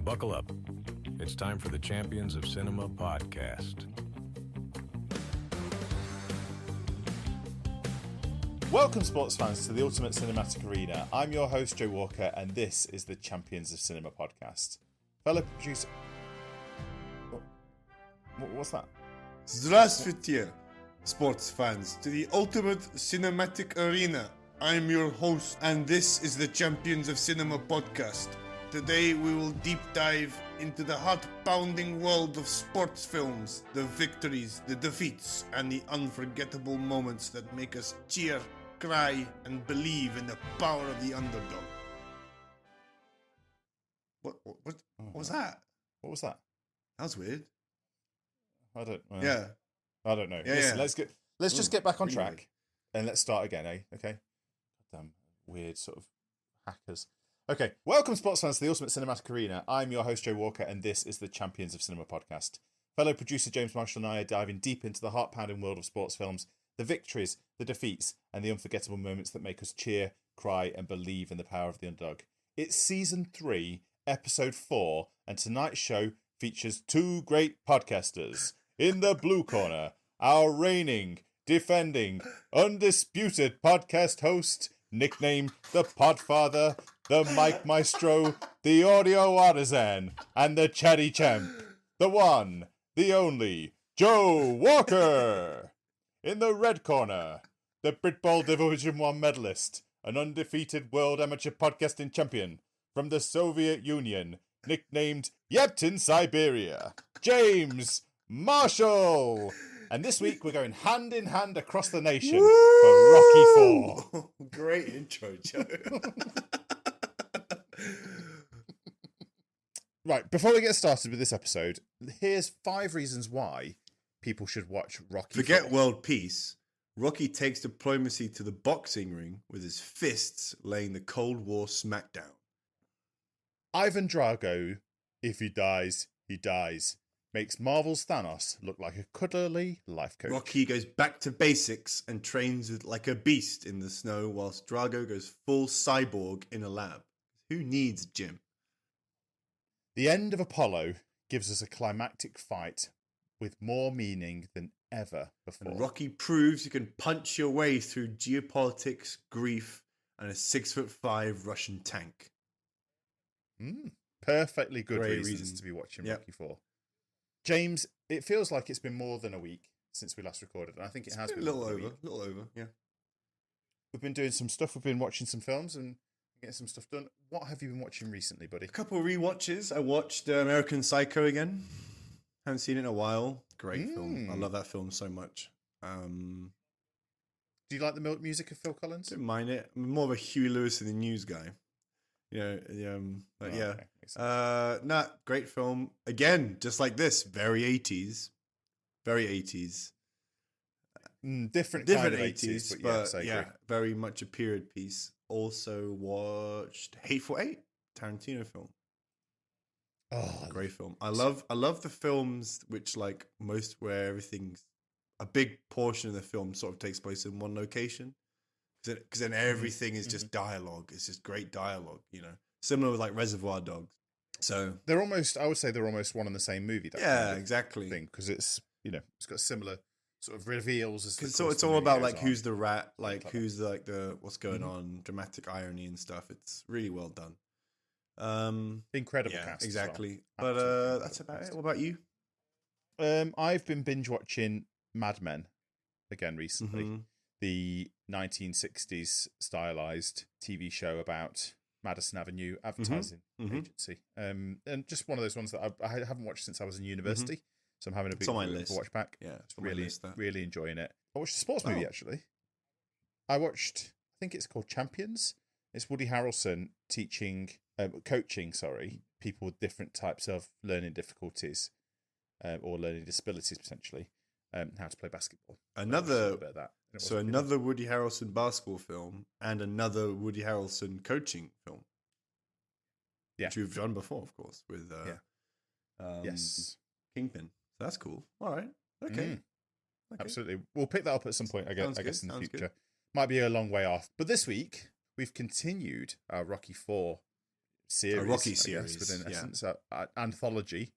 Buckle up. It's time for the Champions of Cinema podcast. Welcome, sports fans, to the Ultimate Cinematic Arena. I'm your host, Joe Walker, and this is the Champions of Cinema podcast. Fellow producer... What's that? Здравствуйте, sports fans, to the Ultimate Cinematic Arena. I'm your host, and this is the Champions of Cinema podcast. Today we will deep dive into the heart-pounding world of sports films, the victories, the defeats, and the unforgettable moments that make us cheer, cry, and believe in the power of the underdog. What was that? What was that? That was weird. I don't know. Yeah. I don't know. Yeah, Listen, yeah. let's just get back on really track weird. and let's start again, eh? Okay. Damn weird sort of hackers. Okay. Welcome, sports fans, to the Ultimate Cinematic Arena. I'm your host, Joe Walker, and this is the Champions of Cinema podcast. Fellow producer James Marshall and I are diving deep into the heart-pounding world of sports films, the victories, the defeats, and the unforgettable moments that make us cheer, cry, and believe in the power of the underdog. It's season 3, episode 4, and tonight's show features two great podcasters. In the blue corner, our reigning, defending, undisputed podcast host, nicknamed the Podfather, the Mic Maestro, the Audio Artisan, and the Chatty Champ, the one, the only, Joe Walker. In the red corner, the Brit Bowl Division 1 medalist, an undefeated world amateur podcasting champion from the Soviet Union, nicknamed Captain Siberia, James Marshall. And this week we're going hand in hand across the nation for Rocky 4. Great intro, Joe. Right, before we get started with this episode, here's 5 reasons why people should watch Rocky 4. Forget world peace. Rocky takes diplomacy to the boxing ring with his fists laying the Cold War smackdown. Ivan Drago, if he dies, he dies, makes Marvel's Thanos look like a cuddly life coach. Rocky goes back to basics and trains like a beast in the snow, whilst Drago goes full cyborg in a lab. Who needs gym? The end of Apollo gives us a climactic fight with more meaning than ever before. And Rocky proves you can punch your way through geopolitics, grief, and a 6'5" Russian tank. Perfectly good Great reasons reason. to be watching Yep. Rocky 4. James, it feels like it's been more than a week since we last recorded, and I think it has been a little more than over. week. A little over, yeah. We've been doing some stuff. We've been watching some films and getting some stuff done. What have you been watching recently, buddy? A couple of rewatches. I watched American Psycho again. Haven't seen it in a while. Great film. I love that film so much. Do you like the music of Phil Collins? Don't mind it. I'm more of a Huey Lewis in the News guy. You know, but yeah. Okay. Great film. Again, just like this, very 80s. Very 80s. Different Different kind of 80s, 80s, but yes, I agree. yeah, very much a period piece. Also watched Hateful Eight, Tarantino film. Oh, Great film. I love the films which like most where everything's a big portion of the film sort of takes place in one location. Because then everything is just dialogue. It's just great dialogue, you know. Similar with like Reservoir Dogs. So they're almost, I would say they're almost one and the same movie. That yeah, kind of exactly. thing, because it's, you know, it's got similar sort of reveals. As Because the course it's of the all movie about goes like on. who's the rat, like Like who's like the what's going on, dramatic irony and stuff. It's really well done. Incredible Yeah, cast. as exactly. well. But Absolutely that's incredible about cast. it. What about you? I've been binge watching Mad Men again recently. Mhm. The 1960s stylized TV show about Madison Avenue advertising agency. And just one of those ones that I haven't watched since I was in university. So I'm having a big on my list. watch back. Yeah, it's on my really, list, that. really enjoying it. I watched a sports movie, Oh. actually. I watched, I think it's called Champions. It's Woody Harrelson coaching, people with different types of learning difficulties or learning disabilities, potentially, how to play basketball. Another Bit of that. And it So wasn't another Woody Harrelson basketball film and another Woody Harrelson coaching film. Yeah. Which we've done before, of course, with yes, Kingpin. So that's cool. All right. Okay. absolutely. We'll pick that up at some point, I Sounds guess in the good, sounds future. good. Might be a long way off. But this week, we've continued our Rocky 4 series, Rocky I guess, series, within yeah. essence, anthology.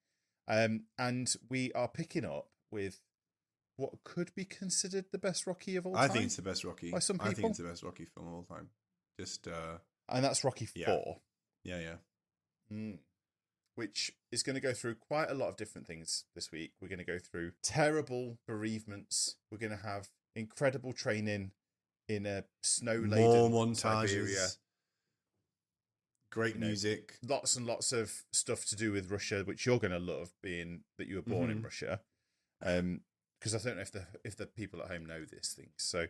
And we are picking up with what could be considered the best Rocky of all time. I think it's the best Rocky. By some I think people. it's the best Rocky film of all time. Just And that's Rocky 4. Yeah. Which is going to go through quite a lot of different things this week. We're going to go through terrible bereavements. We're going to have incredible training in a snow-laden more montages. Siberia. Great music. Lots and lots of stuff to do with Russia, which you're going to love, being that you were born in Russia. Because I don't know if the people at home know these things. So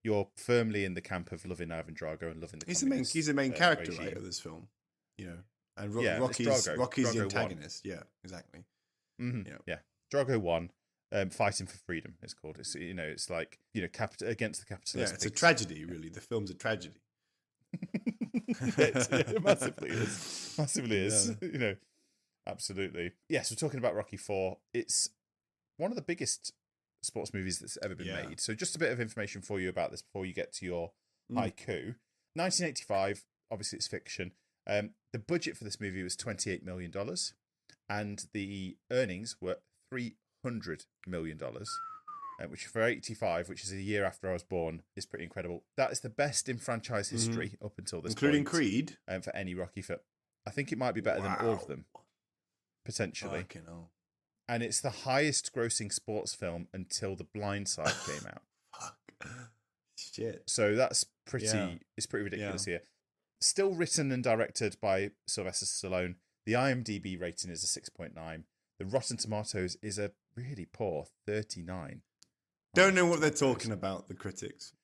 you're firmly in the camp of loving Ivan Drago and loving the He's the main character, regime. right, of this film. You know, and Rocky's Rocky's the Drago antagonist. 1. Yeah, exactly. Yeah, Drago 1, fighting for freedom. It's called. It's it's like against the capitalist. Yeah, it's a tragedy, really. The film's a tragedy. It massively is. Yeah. Absolutely. Yes, we're talking about Rocky 4. It's one of the biggest sports movies that's ever been made. So just a bit of information for you about this before you get to your haiku. 1985, obviously it's fiction. The budget for this movie was $28 million and the earnings were $300 million. Which for 85, which is a year after I was born, is pretty incredible. That is the best in franchise history up until this including point. Creed? For any Rocky film. I think it might be better than all of them, potentially. Fucking hell. And it's the highest grossing sports film until The Blind Side came out. Fuck. Shit. So that's it's pretty ridiculous here. Still written and directed by Sylvester Stallone. The IMDb rating is a 6.9. The Rotten Tomatoes is a really poor 39. Don't know what they're talking about, the critics.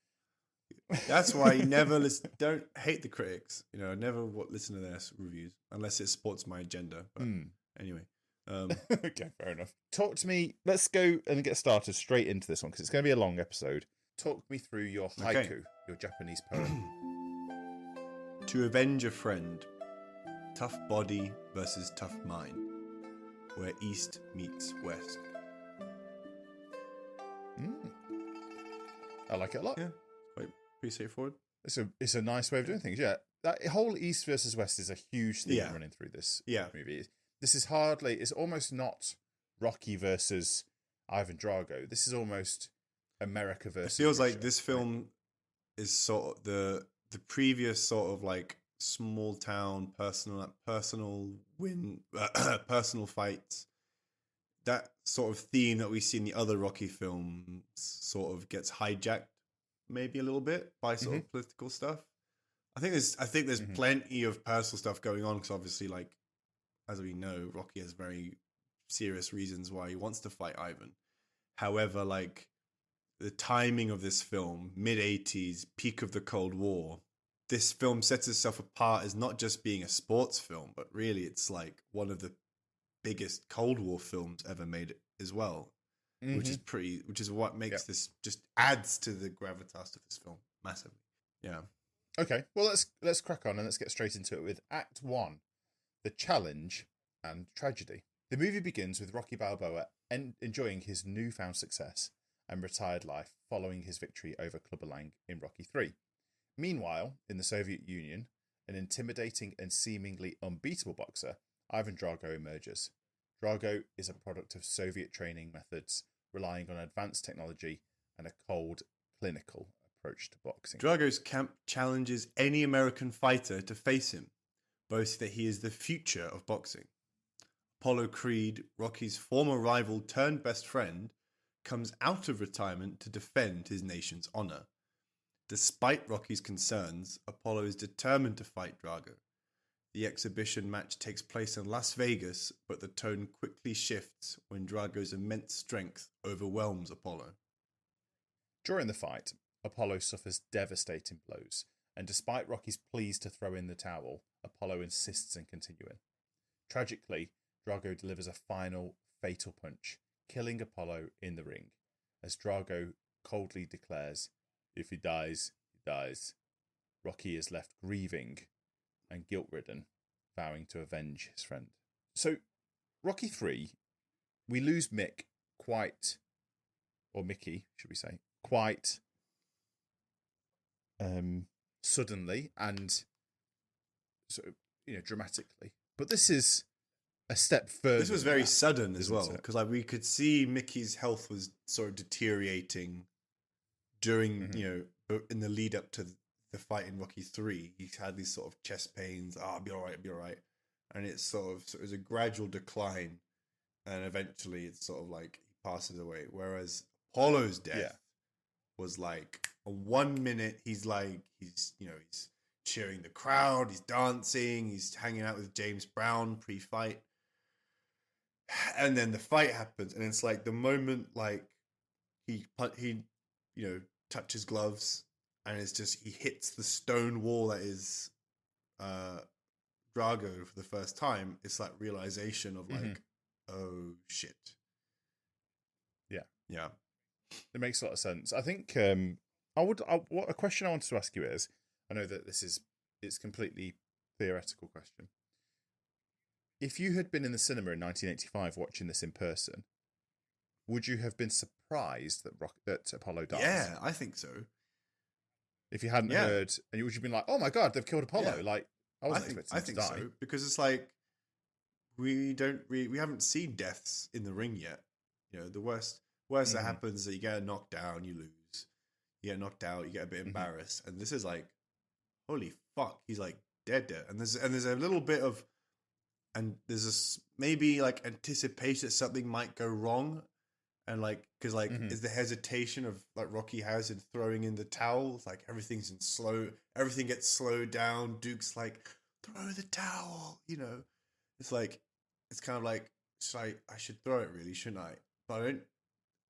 That's why you never listen. Don't hate the critics. Never listen to their reviews unless it supports my agenda. But anyway. Okay, fair enough. Talk to me. Let's go and get started straight into this one because it's going to be a long episode. Talk me through your haiku, your Japanese poem. To avenge a friend, tough body versus tough mind, where East meets West. I like it a lot. Yeah, pretty straightforward. It's a nice way of doing things. Yeah, that whole East versus West is a huge theme running through this movie. This is it's almost not Rocky versus Ivan Drago. This is almost America versus It feels Russia, like this film is sort of the previous sort of like small town personal win personal fights. That sort of theme that we see in the other Rocky films sort of gets hijacked maybe a little bit by sort of political stuff. I think there's plenty of personal stuff going on because obviously, like, as we know, Rocky has very serious reasons why he wants to fight Ivan. However, like, the timing of this film, mid-80s, peak of the Cold War, this film sets itself apart as not just being a sports film, but really it's like one of the biggest Cold War films ever made as well, which is what makes this just adds to the gravitas of this film massively. Yeah. Okay, well let's crack on and let's get straight into it with Act 1, the challenge and tragedy. The movie begins with Rocky Balboa enjoying his newfound success and retired life following his victory over Clubber Lang in Rocky 3. Meanwhile, in the Soviet Union, an intimidating and seemingly unbeatable boxer, Ivan Drago emerges. Drago is a product of Soviet training methods, relying on advanced technology and a cold, clinical approach to boxing. Drago's camp challenges any American fighter to face him, boasting that he is the future of boxing. Apollo Creed, Rocky's former rival turned best friend, comes out of retirement to defend his nation's honor. Despite Rocky's concerns, Apollo is determined to fight Drago. The exhibition match takes place in Las Vegas, but the tone quickly shifts when Drago's immense strength overwhelms Apollo. During the fight, Apollo suffers devastating blows, and despite Rocky's pleas to throw in the towel, Apollo insists in continuing. Tragically, Drago delivers a final, fatal punch, killing Apollo in the ring, as Drago coldly declares, "If he dies, he dies." Rocky is left grieving and guilt-ridden, vowing to avenge his friend. So, Rocky 3, we lose Mickey, should we say, quite suddenly, and so dramatically. But this is a step further. This was very that, sudden as well, it? because like we could see Mickey's health was sort of deteriorating during in the lead up to the fight in Rocky 3. He had these sort of chest pains. I'll be all right, and it was a gradual decline, and eventually it's sort of like he passes away. Whereas Apollo's death was like a 1 minute. He's cheering the crowd, he's dancing, he's hanging out with James Brown pre-fight, and then the fight happens, and it's like the moment like he touches gloves, and it's just he hits the stone wall that is Drago for the first time. It's like realization of like, oh shit. Yeah, it makes a lot of sense. I think what a question I wanted to ask you is, I know that it's completely theoretical question. If you had been in the cinema in 1985 watching this in person, would you have been surprised that Apollo dies? Yeah, I think so. If you hadn't heard, and you would have been like, "Oh my god, they've killed Apollo!" Yeah. Like I wasn't expecting him to die. So, because it's like we haven't seen deaths in the ring yet. The worst that happens is that you get knocked down, you lose. You get knocked out, you get a bit embarrassed, and this is like, holy fuck, he's like dead. And there's a little bit of, and there's maybe like anticipation that something might go wrong, and like because like is the hesitation of like Rocky has in throwing in the towel. It's like everything gets slowed down. Duke's like, throw the towel, It's like it's kind of like, I should throw it really, shouldn't I? But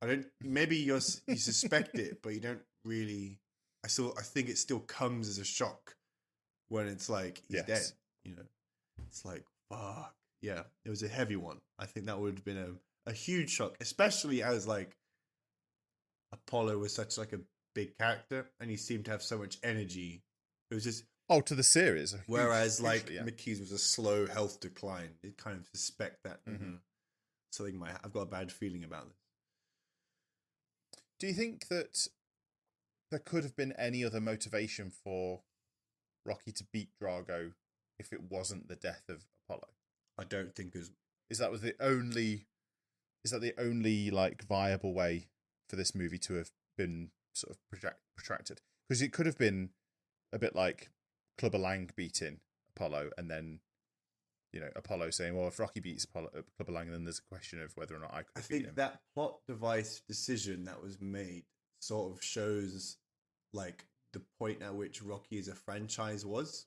I don't. Maybe you suspect it, but you don't really. I think it still comes as a shock when it's like he's dead. It's like fuck. Yeah, it was a heavy one. I think that would have been a huge shock, especially as like Apollo was such like a big character, and he seemed to have so much energy. It was just to the series. Whereas Mickey's was a slow health decline. You kind of suspect that something might. I've got a bad feeling about this. Do you think that there could have been any other motivation for Rocky to beat Drago if it wasn't the death of Apollo? I don't think is that the only like viable way for this movie to have been sort of protracted? Because it could have been a bit like Clubber Lang beating Apollo, and then Apollo saying, well, if Rocky beats Clubber Lang, then there's a question of whether or not I could beat him. I think that plot device decision that was made sort of shows like the point at which Rocky as a franchise was.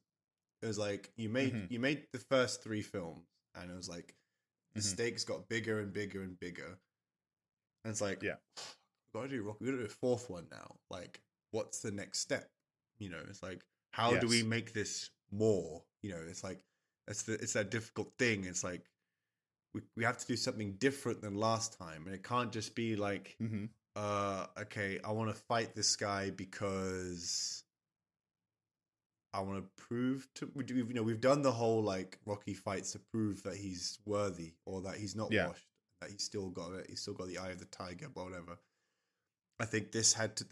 It was like you made the first 3 films, and it was like the stakes got bigger and bigger and bigger. And it's like, we've got to do Rocky. We've got to do a 4th one now. Like, what's the next step? It's like, how do we make this more? It's like, it's that difficult thing. It's like, we have to do something different than last time. And it can't just be like, okay, I want to fight this guy because I want to prove to we've done the whole like Rocky fights to prove that he's worthy or that he's not washed, that he's still got it, he's still got the eye of the tiger, but whatever. I think they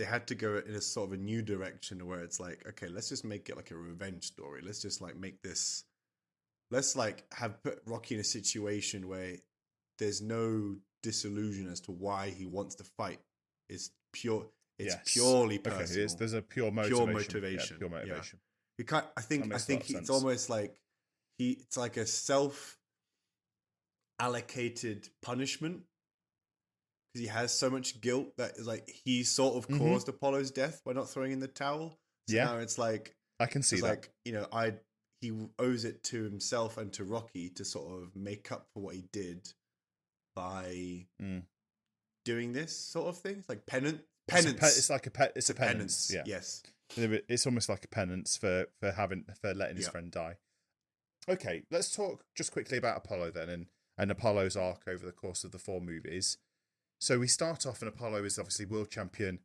had to go in a sort of a new direction where it's like, okay, let's just make it like a revenge story. Let's just like make this. Let's like put Rocky in a situation where there's no disillusion as to why he wants to fight. It's pure. It's purely personal. Okay, there's a pure motivation. Pure motivation. You can't. I think it's almost like it's like a self-allocated punishment because he has so much guilt that is like he sort of caused Apollo's death by not throwing in the towel. So now it's like I can see that. Like he owes it to himself and to Rocky to sort of make up for what he did by doing this sort of thing. It's like penance. It's like a penance. Yeah. Yes. It's almost like a penance for letting his friend die. Okay, let's talk just quickly about Apollo then and Apollo's arc over the course of the 4 movies. So we start off, and Apollo is obviously world champion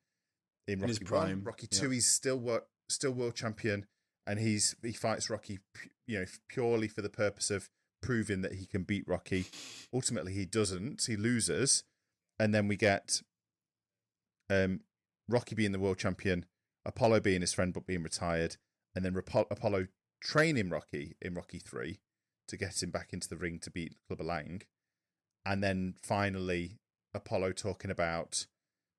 in Rocky 1. Rocky 2, he's still world champion, and he fights Rocky, purely for the purpose of proving that he can beat Rocky. Ultimately, he doesn't. He loses, and then we get Rocky being the world champion, Apollo being his friend but being retired, and then Apollo training Rocky in Rocky 3 to get him back into the ring to beat Clubber Lang. And then finally Apollo talking about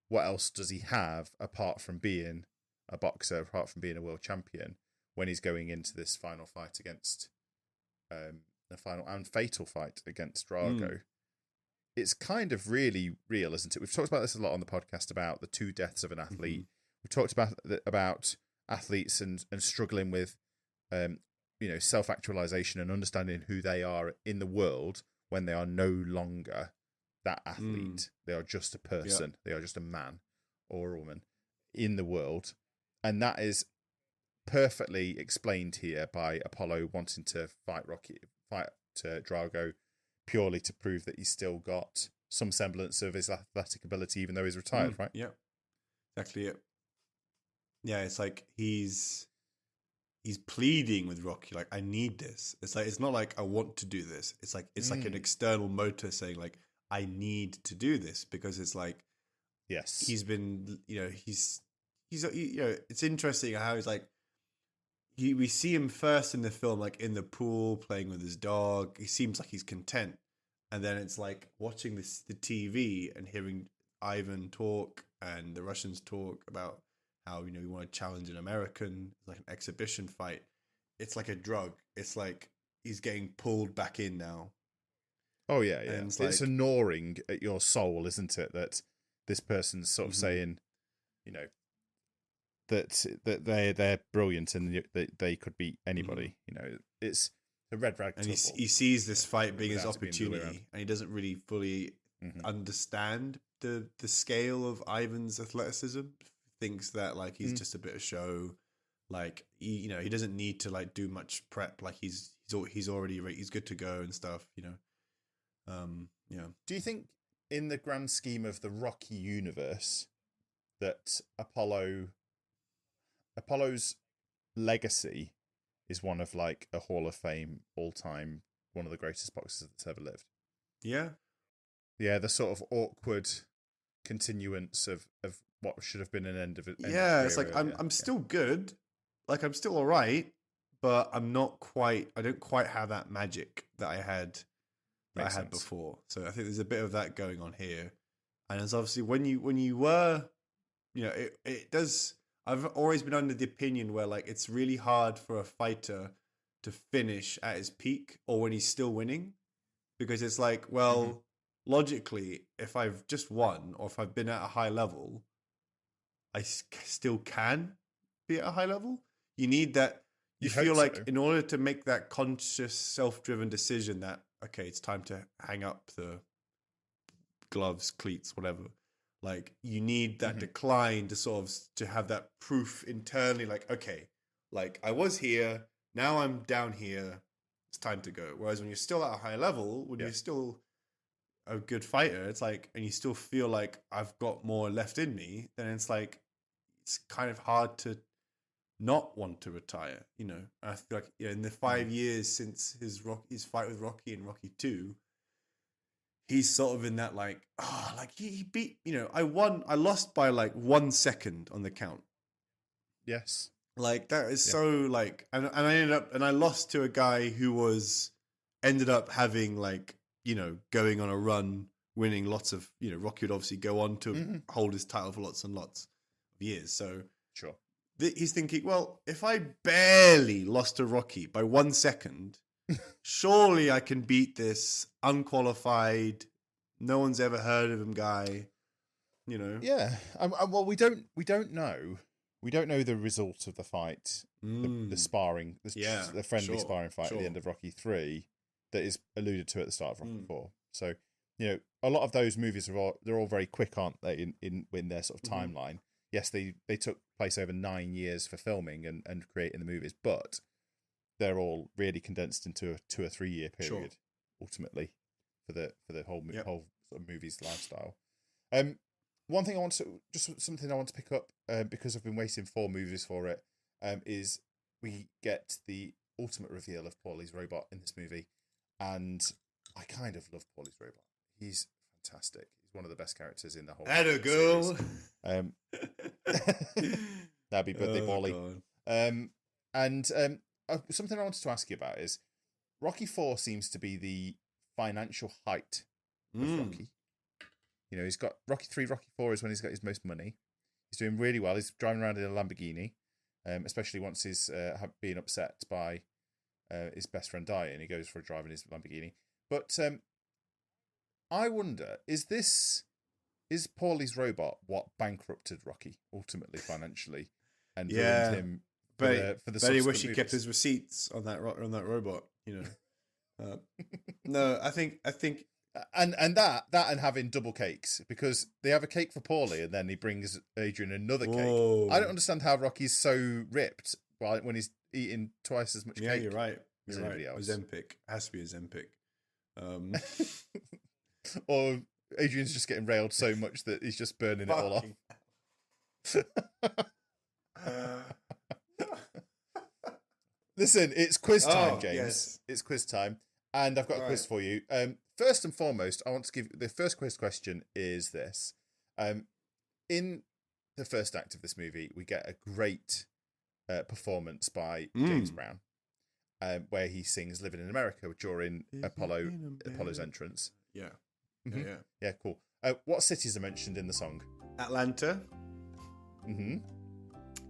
what else does he have apart from being a boxer, apart from being a world champion, when he's going into this final fight against the final and fatal fight against Drago. It's kind of really real, isn't it? We've talked about this a lot on the podcast about the two deaths of an athlete. We've talked about athletes and struggling with self-actualization and understanding who they are in the world when they are no longer that athlete. They are just a person. They are just a man or a woman in the world. And that is perfectly explained here by Apollo wanting to fight Drago purely to prove that he's still got some semblance of his athletic ability, even though he's retired, right? Yeah, exactly it. Yeah, it's like he's pleading with Rocky, like, I need this. It's like, it's not like I want to do this. It's like an external motor saying, like, I need to do this, because it's like, yes, he's been, he's it's interesting how he's like, we see him first in the film, like in the pool playing with his dog. He seems like he's content, and then it's like watching the TV and hearing Ivan talk and the Russians talk about how we want to challenge an American, like an exhibition fight. It's like a drug. It's like he's getting pulled back in now. Oh yeah. And it's gnawing at your soul, isn't it? That this person's sort of saying, that they're brilliant and that they could beat anybody. It's a red rag. And he sees this fight being his opportunity, and he doesn't really fully understand the scale of Ivan's athleticism. Thinks that like he's just a bit of show, like he doesn't need to like do much prep. Like he's already he's good to go and stuff. Do you think, in the grand scheme of the Rocky universe, that Apollo's legacy is one of like a Hall of Fame all-time, one of the greatest boxers that's ever lived? Yeah. The sort of awkward continuance of what should have been an end of it. It's like I'm still good, like I'm still all right, but I'm not quite. I don't quite have that magic that I had before. So I think there's a bit of that going on here, and it's obviously when you were, it does. I've always been under the opinion where like it's really hard for a fighter to finish at his peak or when he's still winning, because it's like, well, logically, if I've just won or if I've been at a high level, I still can be at a high level. You need that. You feel like in order to make that conscious, self-driven decision that, okay, it's time to hang up the gloves, cleats, whatever. Like you need that decline to have that proof internally. Like, okay, like I was here, now I'm down here. It's time to go. Whereas when you're still at a high level, when you're still a good fighter, it's like, and you still feel like I've got more left in me, then it's like, it's kind of hard to not want to retire, I feel like in the 5 years since his fight with Rocky and Rocky 2, he's sort of in that like, like he beat, I lost by like 1 second on the count. Yes. Like that is so like, and I lost to a guy who ended up having like, going on a run, winning lots of, Rocky would obviously go on to hold his title for lots and lots of years. So sure. He's thinking, well, if I barely lost to Rocky by 1 second, surely I can beat this unqualified, no one's ever heard of him guy, Yeah. Well, we don't know. We don't know the result of the fight, the sparring, the friendly sparring fight at the end of Rocky 3 that is alluded to at the start of Rocky 4. So, a lot of those movies they're all very quick, aren't they? In their sort of timeline. Yes, they took place over 9 years for filming and creating the movies, but they're all really condensed into a 2 or 3 year period, ultimately, for the whole sort of movie's lifestyle. One thing something I want to pick up, because I've been waiting 4 movies for it, is we get the ultimate reveal of Paulie's robot in this movie, and I kind of love Paulie's robot. He's fantastic. He's one of the best characters in the whole girl. That'd be birthday Paulie. something I wanted to ask you about is Rocky 4 seems to be the financial height of Rocky. You know, he's got Rocky 3, Rocky 4 is when he's got his most money. He's doing really well. He's driving around in a Lamborghini, especially once he's being upset by his best friend dying. He goes for a drive in his Lamborghini. But I wonder, is Paulie's robot what bankrupted Rocky ultimately financially and ruined him for the But he wish subsequent he movies? kept his receipts on that robot. You know. No, I think. And that and having double cakes, because they have a cake for Paulie and then he brings Adrian another cake. Whoa. I don't understand how Rocky's so ripped when he's eating twice as much cake. Yeah, you're right. You're right. Anybody else. Ozempic has to be Ozempic. Or Adrian's just getting railed so much that he's just burning it all off. Listen, it's quiz time, James. Yes. It's quiz time. And I've got a quiz for you. First and foremost, I want to give the first quiz question is this. In the first act of this movie, we get a great performance by James Brown, where he sings "Living in America" during Apollo's entrance. Yeah. Mm-hmm. Yeah. Yeah, cool. What cities are mentioned in the song? Atlanta. Mm-hmm.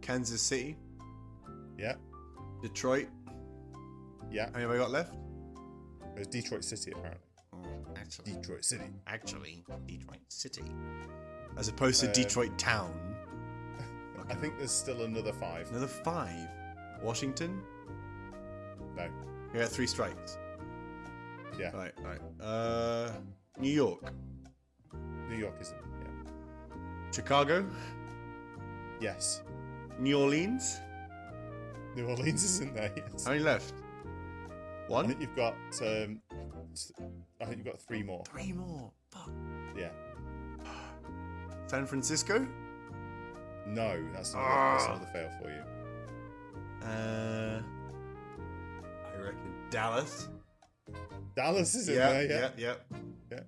Kansas City. Yeah. Detroit. Yeah. How many have I got left? It was Detroit City, apparently. Actually, Detroit City. Detroit City. As opposed to Detroit Town. I think there's still another 5. Another 5. Washington? No. We got 3 strikes. Yeah. Right. New York. New York isn't. Yeah. Chicago. Yes. New Orleans. New Orleans is in there. Yes. How many left? I 1? think you've got. I think you've got 3 more. 3 more. Fuck. Yeah. San Francisco. No, that's another fail for you. I reckon Dallas. Dallas is in there. Yeah. Yeah.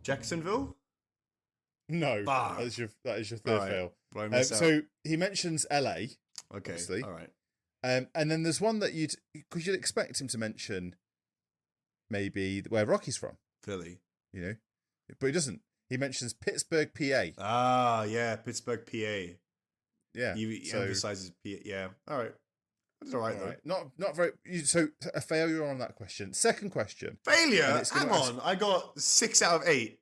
Jacksonville. No, Fuck. that is your third fail. Well, I missed out. So he mentions LA. Okay. Obviously. All right. And then there's one that you'd expect him to mention, maybe where Rocky's from. Philly. You know, but he doesn't. He mentions Pittsburgh, PA. Ah, yeah, Pittsburgh, PA. Yeah, He emphasizes PA. Yeah. All right. That's all right, though. Not very. So a failure on that question. Second question. Failure. Hang on. I got 6 out of 8.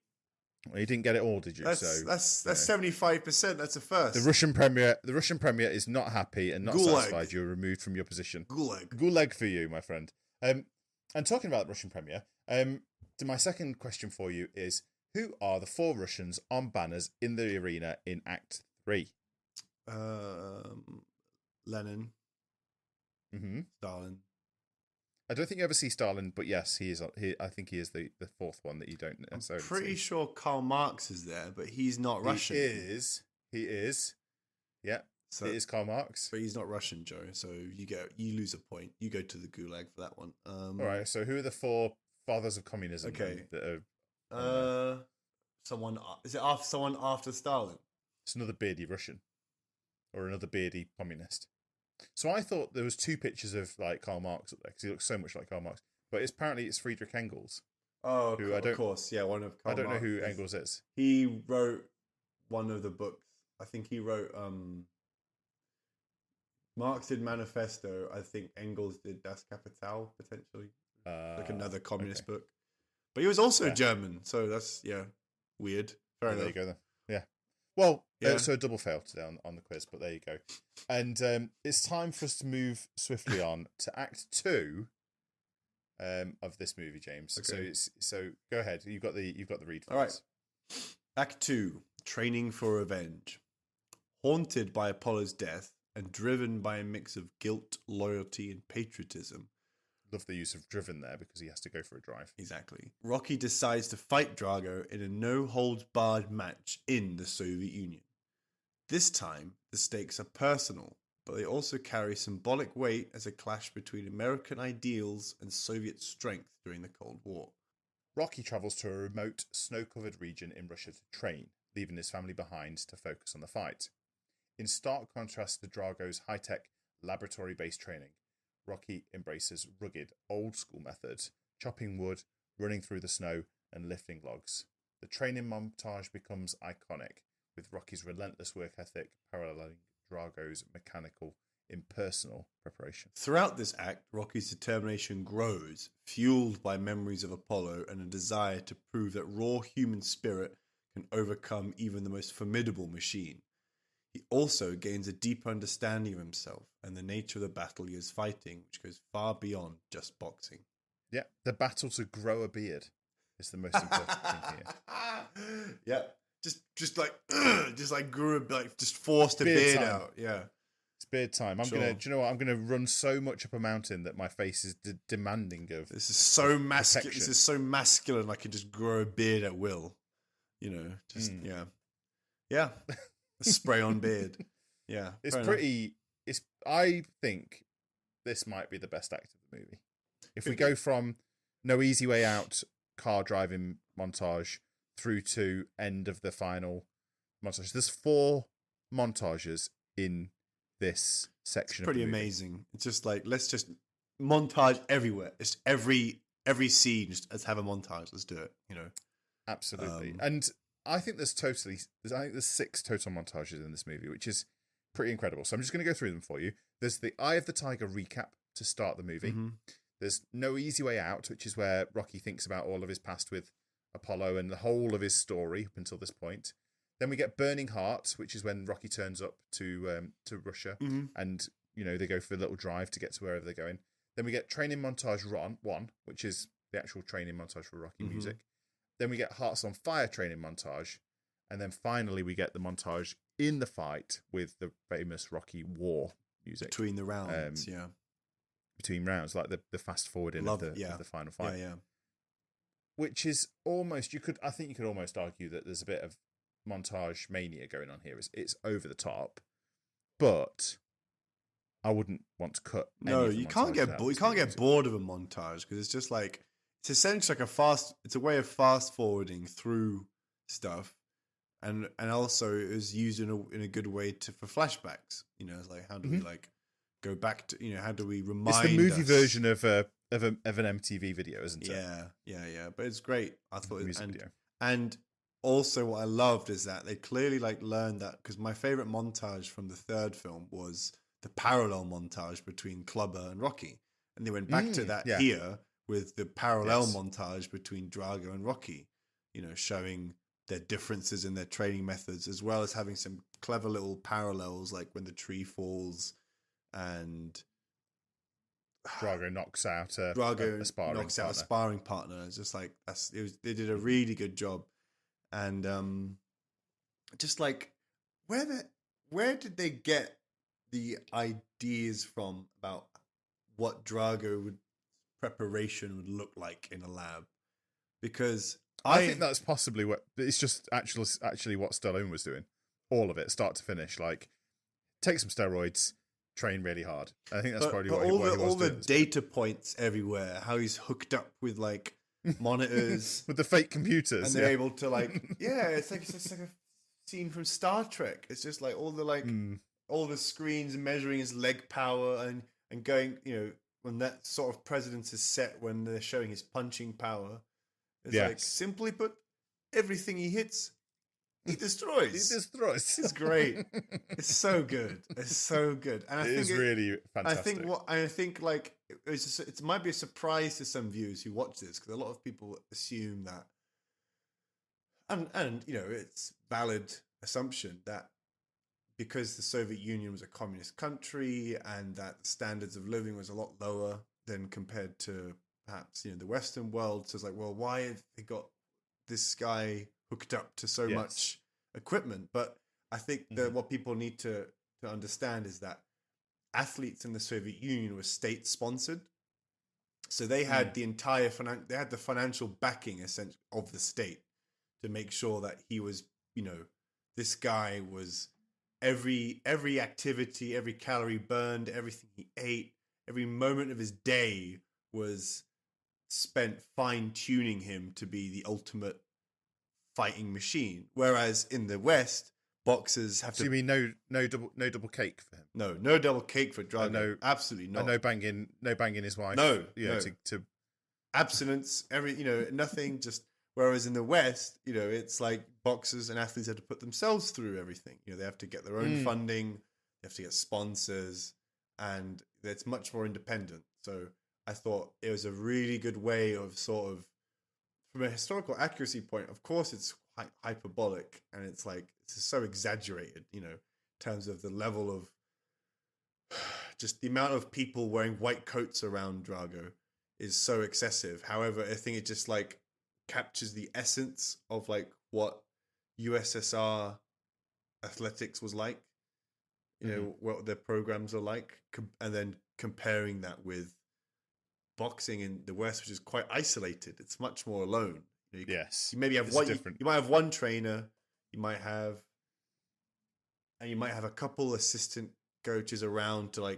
Well, you didn't get it all, did you? That's 75%. That's a first. The Russian premier is not happy and not satisfied. You're removed from your position. Gulag for you, my friend. And talking about the Russian premier, my second question for you is: who are the 4 Russians on banners in the arena in Act 3? Lenin. Mm-hmm. Stalin. I don't think you ever see Stalin, but yes, he is. I think he is the 4th one that you don't necessarily. I'm pretty see. sure Karl Marx is there, but he's not Russian. He is. Yeah, So, it is Karl Marx. but he's not Russian, Joe. So you lose a point. You go to the gulag for that one. All right. So who are the 4 fathers of communism? Okay. That are, someone is it after someone after Stalin? it's another beardy Russian, or another beardy communist. So I thought there was 2 pictures of like Karl Marx up there because he looks so much like Karl Marx. But apparently it's Friedrich Engels. Oh, of course, yeah, one of. Karl I don't know who Marx's. Engels is. He wrote one of the books. I think he wrote. Marx did Manifesto. I think Engels did Das Kapital potentially, like another communist book. But he was also German, so that's weird. Fair enough. There you go then. Yeah. Well, Yeah. so a double fail today on the quiz, but there you go. And it's time for us to move swiftly on to Act 2 of this movie, James. Okay. So go ahead. You've got the read for All right. us. Act 2, Training for Revenge. Haunted by Apollo's death and driven by a mix of guilt, loyalty, and patriotism. Love the use of driven there because he has to go for a drive. Exactly. Rocky decides to fight Drago in a no-holds-barred match in the Soviet Union. This time, the stakes are personal, but they also carry symbolic weight as a clash between American ideals and Soviet strength during the Cold War. Rocky travels to a remote, snow-covered region in Russia to train, leaving his family behind to focus on the fight. In stark contrast to Drago's high-tech, laboratory-based training, Rocky embraces rugged, old-school methods, chopping wood, running through the snow, and lifting logs. The training montage becomes iconic, with Rocky's relentless work ethic paralleling Drago's mechanical, impersonal preparation. Throughout this act, Rocky's determination grows, fueled by memories of Apollo and a desire to prove that raw human spirit can overcome even the most formidable machine. He also gains a deeper understanding of himself and the nature of the battle he is fighting, which goes far beyond just boxing. Yeah, the battle to grow a beard is the most important thing here. Yeah, just like grew just forced a beard out. Yeah, it's beard time. Do you know what? I'm gonna run so much up a mountain that my face is demanding of. This is so masculine. This is so masculine. I can just grow a beard at will. You know, just yeah. A spray on beard. Yeah, it's pretty. I think this might be the best act of the movie. If we go from No Easy Way Out car driving montage through to end of the final montage, there's 4 montages in this section. It's pretty amazing. It's just like, let's just montage everywhere. It's every scene. Just let's have a montage. Let's do it. You know, absolutely. And I think there's 6 total montages in this movie, which is pretty incredible. So I'm just going to go through them for you. There's the Eye of the Tiger recap to start the movie. Mm-hmm. There's No Easy Way Out, which is where Rocky thinks about all of his past with Apollo and the whole of his story up until this point. Then we get Burning Heart, which is when Rocky turns up to Russia, and they go for a little drive to get to wherever they're going. Then we get Training Montage 1, which is the actual training montage for Rocky music. Then we get Hearts on Fire training montage, and then finally we get the montage in the fight with the famous Rocky War music between the rounds. Between rounds, like the fast forwarding of the final fight. Yeah. Which is almost I think you could almost argue that there's a bit of montage mania going on here. It's over the top, but I wouldn't want to cut. No, you can't get bored. You can't get bored of a montage because it's just like it's essentially like it's a way of fast forwarding through stuff, and also it was used in a good way for flashbacks. It's like how do we like go back to how do we remind? It's the movie version of an MTV video, isn't it? Yeah. But it's great. I thought video. And also what I loved is that they clearly learned that, because my favorite montage from the third film was the parallel montage between Clubber and Rocky, and they went back to that here with the parallel montage between Drago and Rocky, showing their differences in their training methods, as well as having some clever little parallels, like when the tree falls and Drago knocks out a sparring partner. It's just like they did a really good job, and just like where did they get the ideas from about what preparation would look like in a lab? Because I think that's possibly what it's just actually what Stallion was doing, all of it, start to finish. Like, take some steroids, train really hard. I think that's probably what he was doing. All the data points everywhere, how he's hooked up with like monitors with the fake computers, and they're able to it's like a scene from Star Trek. It's just like all the all the screens measuring his leg power and going, when that sort of precedence is set when they're showing his punching power. It's like, simply put, everything he hits, he destroys. It's great. It's so good. It's so good. And it is really fantastic. I think like it might be a surprise to some viewers who watch this, because a lot of people assume that, and it's valid assumption that because the Soviet Union was a communist country and that the standards of living was a lot lower than compared to perhaps the Western world. So it's like, well, why have they got this guy hooked up to so much equipment? But I think that what people need to understand is that athletes in the Soviet Union were state sponsored, so they had the entire the financial backing essentially of the state to make sure that he was, this guy was every activity, every calorie burned, everything he ate, every moment of his day was spent fine-tuning him to be the ultimate fighting machine. Whereas in the West, boxers have So you mean no double cake for him? no double cake for Drago. No, absolutely not. No banging his wife. No, no. To abstinence. Nothing. Just whereas in the West, it's like boxers and athletes have to put themselves through everything. They have to get their own funding. They have to get sponsors, and it's much more independent. So I thought it was a really good way of sort of, from a historical accuracy point, of course it's hyperbolic and it's so exaggerated, in terms of the level of just the amount of people wearing white coats around Drago is so excessive. However, I think it just captures the essence of what USSR athletics was like, what their programs are like, and then comparing that with boxing in the West, which is quite isolated. It's much more alone. Yes. You maybe have one. You might have one trainer. You might have a couple assistant coaches around to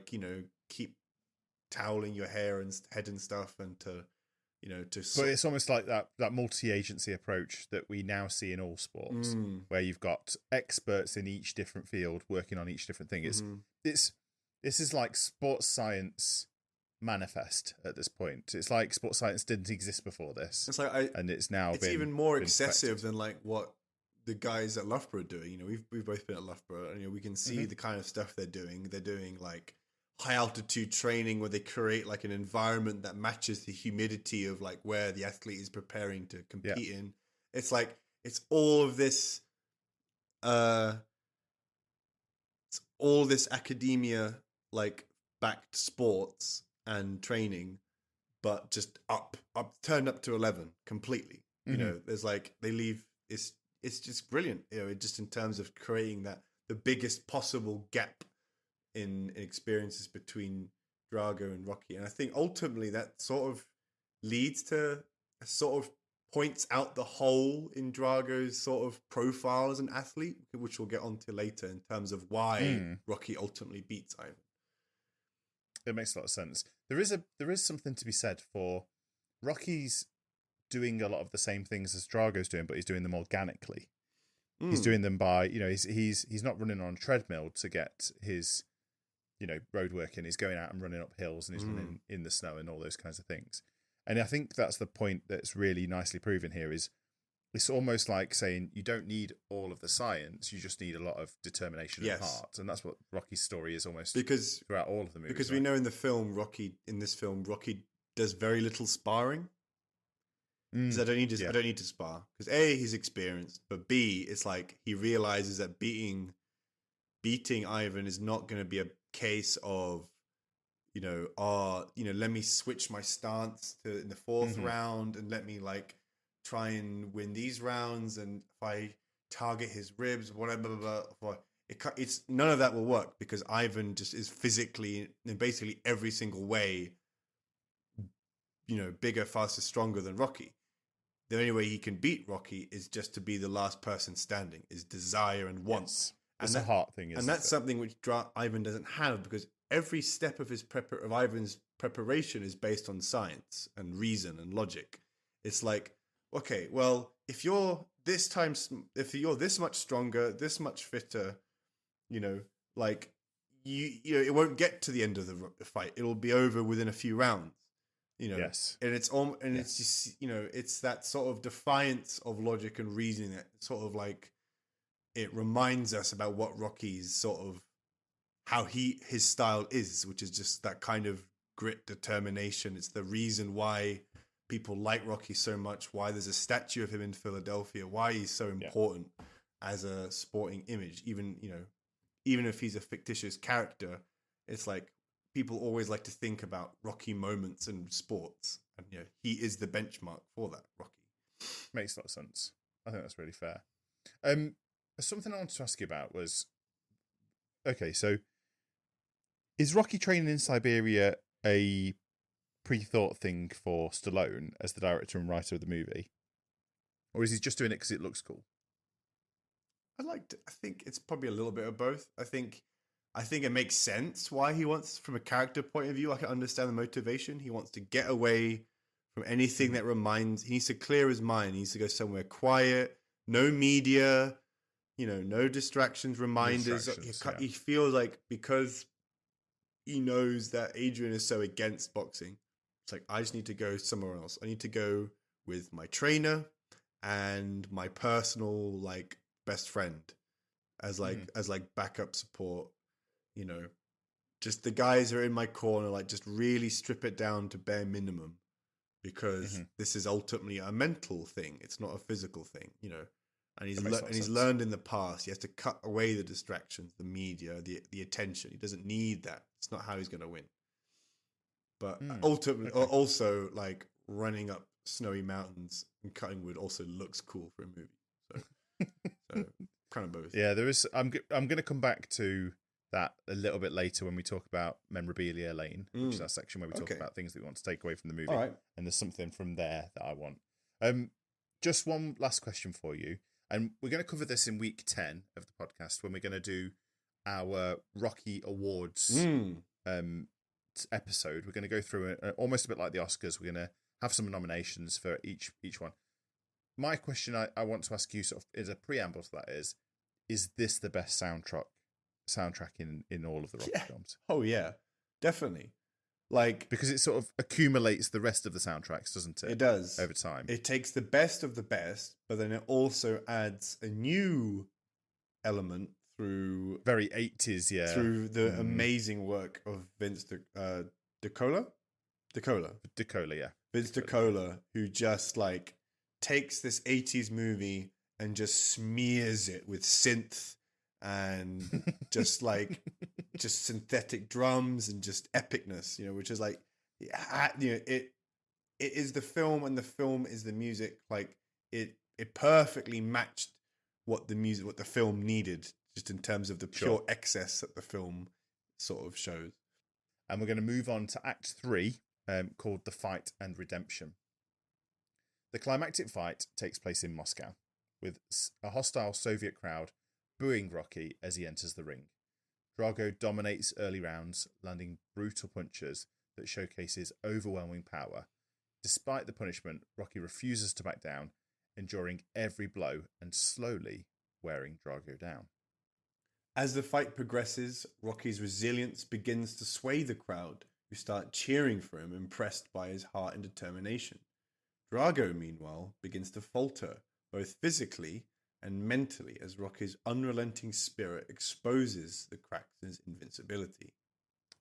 keep toweling your hair and head and stuff, and to. But it's almost like that multi-agency approach that we now see in all sports, where you've got experts in each different field working on each different thing. This is like sports science manifest at this point. It's like sports science didn't exist before this. It's like and it's now even more excessive than what the guys at Loughborough are doing. We've both been at Loughborough, and we can see the kind of stuff they're doing. They're doing high altitude training where they create an environment that matches the humidity of where the athlete is preparing to compete in. It's it's all of this academia backed sports and training, but just turned up to 11 completely. There's they leave, it's just brilliant, just in terms of creating the biggest possible gap in experiences between Drago and Rocky. And I think ultimately that sort of leads to points out the hole in Drago's sort of profile as an athlete, which we'll get onto later in terms of why Rocky ultimately beats Ivan. It makes a lot of sense. There is something to be said for Rocky's doing a lot of the same things as Drago's doing, but he's doing them organically. He's doing them by, he's not running on a treadmill to get his road working. He's going out and running up hills, and he's running in the snow and all those kinds of things. And I think that's the point that's really nicely proven here. Is it's almost like saying you don't need all of the science, you just need a lot of determination and heart. And that's what Rocky's story is almost throughout all of the movies. Because we know in this film, Rocky does very little sparring. Because I don't need to spar. Because A, he's experienced, but B, it's he realizes that beating Ivan is not going to be a case of let me switch my stance in the fourth round and let me try and win these rounds, and if I target his ribs, whatever, blah, blah, blah, it's none of that will work, because Ivan just is physically in basically every single way bigger, faster, stronger than Rocky. The only way he can beat Rocky is just to be the last person standing, is desire and wants. It's a heart thing, and that's something which Ivan doesn't have, because every step of Ivan's preparation is based on science and reason and logic. It's okay, well, if you're this much stronger, this much fitter, it won't get to the end of the fight. It'll be over within a few rounds. Yes. And it's just it's that sort of defiance of logic and reasoning that sort of it reminds us about what Rocky's sort of how his style is, which is just that kind of grit, determination. It's the reason why people like Rocky so much, why there's a statue of him in Philadelphia, why he's so important as a sporting image. Even if he's a fictitious character, it's people always like to think about Rocky moments in sports, and he is the benchmark for that. Rocky makes a lot of sense. I think that's really fair. Something I wanted to ask you about was, okay, so is Rocky training in Siberia a pre-thought thing for Stallone as the director and writer of the movie, or is he just doing it because it looks cool? I think it's probably a little bit of both. I think it makes sense why he wants, from a character point of view, I can understand the motivation. He wants to get away from anything that he needs to clear his mind. He needs to go somewhere quiet, no media, no distractions, reminders. Distractions, He feels like, because he knows that Adrian is so against boxing, it's like, I just need to go somewhere else. I need to go with my trainer and my personal like best friend as backup support. Just the guys are in my corner, like, just really strip it down to bare minimum, because this is ultimately a mental thing. It's not a physical thing, And he's learned in the past he has to cut away the distractions, the media, the attention. He doesn't need that. It's not how he's going to win. But ultimately, also, like, running up snowy mountains and cutting wood also looks cool for a movie. So kind of both. Yeah, there is. I'm going to come back to that a little bit later when we talk about memorabilia lane, which is our section where we talk about things that we want to take away from the movie. All right. And there's something from there that I want. Just one last question for you. And we're going to cover this in week 10 of the podcast when we're going to do our Rocky Awards episode. We're going to go through it almost a bit like the Oscars. We're going to have some nominations for each one. My question I want to ask you, sort of as a preamble to that, is this the best soundtrack in all of the Rocky films? Oh yeah, definitely. Like, because it sort of accumulates the rest of the soundtracks, doesn't it? It does. Over time. It takes the best of the best, but then it also adds a new element through very 80s, yeah. Through the amazing work of Vince DiCola, yeah. Vince DiCola, who just like takes this 80s movie and just smears it with synth and just synthetic drums and just epicness, which is like, it is the film and the film is the music. Like it perfectly matched what the film needed, just in terms of the pure excess that the film sort of shows. And we're going to move on to Act 3, called The Fight and Redemption. The climactic fight takes place in Moscow, with a hostile Soviet crowd booing Rocky as he enters the ring. Drago dominates early rounds, landing brutal punches that showcase his overwhelming power. Despite the punishment, Rocky refuses to back down, enduring every blow and slowly wearing Drago down. As the fight progresses, Rocky's resilience begins to sway the crowd, who start cheering for him, impressed by his heart and determination. Drago, meanwhile, begins to falter, both physically and mentally, as Rocky's unrelenting spirit exposes the cracks in his invincibility.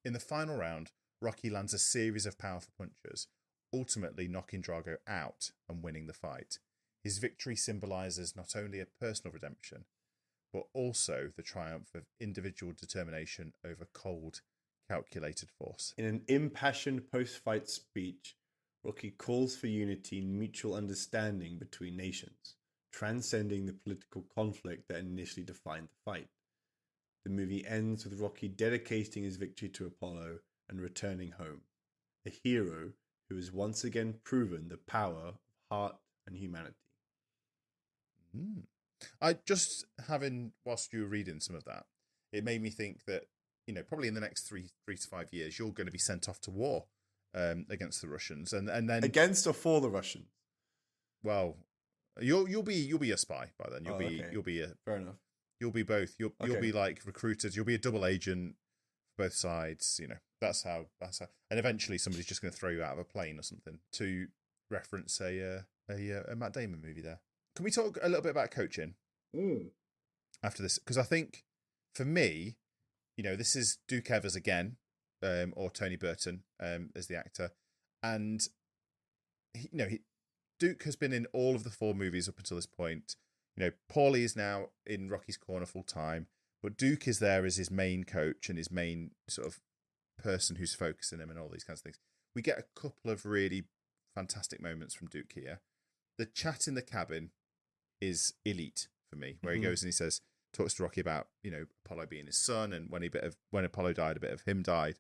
In the final round, Rocky lands a series of powerful punches, ultimately knocking Drago out and winning the fight. His victory symbolises not only a personal redemption, but also the triumph of individual determination over cold, calculated force. In an impassioned post-fight speech, Rocky calls for unity and mutual understanding between nations, transcending the political conflict that initially defined the fight. The movie ends with Rocky dedicating his victory to Apollo and returning home, a hero who has once again proven the power of heart and humanity. I just, whilst you were reading some of that, it made me think that, probably in the next three to 5 years, you're going to be sent off to war against the Russians, and then against or for the Russians. Well, you'll be a spy by then. You'll be fair enough. You'll be both. You'll be like recruited. You'll be a double agent for both sides. That's how. And eventually, somebody's just going to throw you out of a plane or something, to reference a Matt Damon movie. There. Can we talk a little bit about coaching after this? Because I think for me, this is Duke Evers again, or Tony Burton as the actor, and Duke has been in all of the 4 movies up until this point. Paulie is now in Rocky's corner full time, but Duke is there as his main coach and his main sort of person who's focusing him and all these kinds of things. We get a couple of really fantastic moments from Duke here. The chat in the cabin is elite for me, where he goes and he talks to Rocky about, Apollo being his son, and when Apollo died, a bit of him died,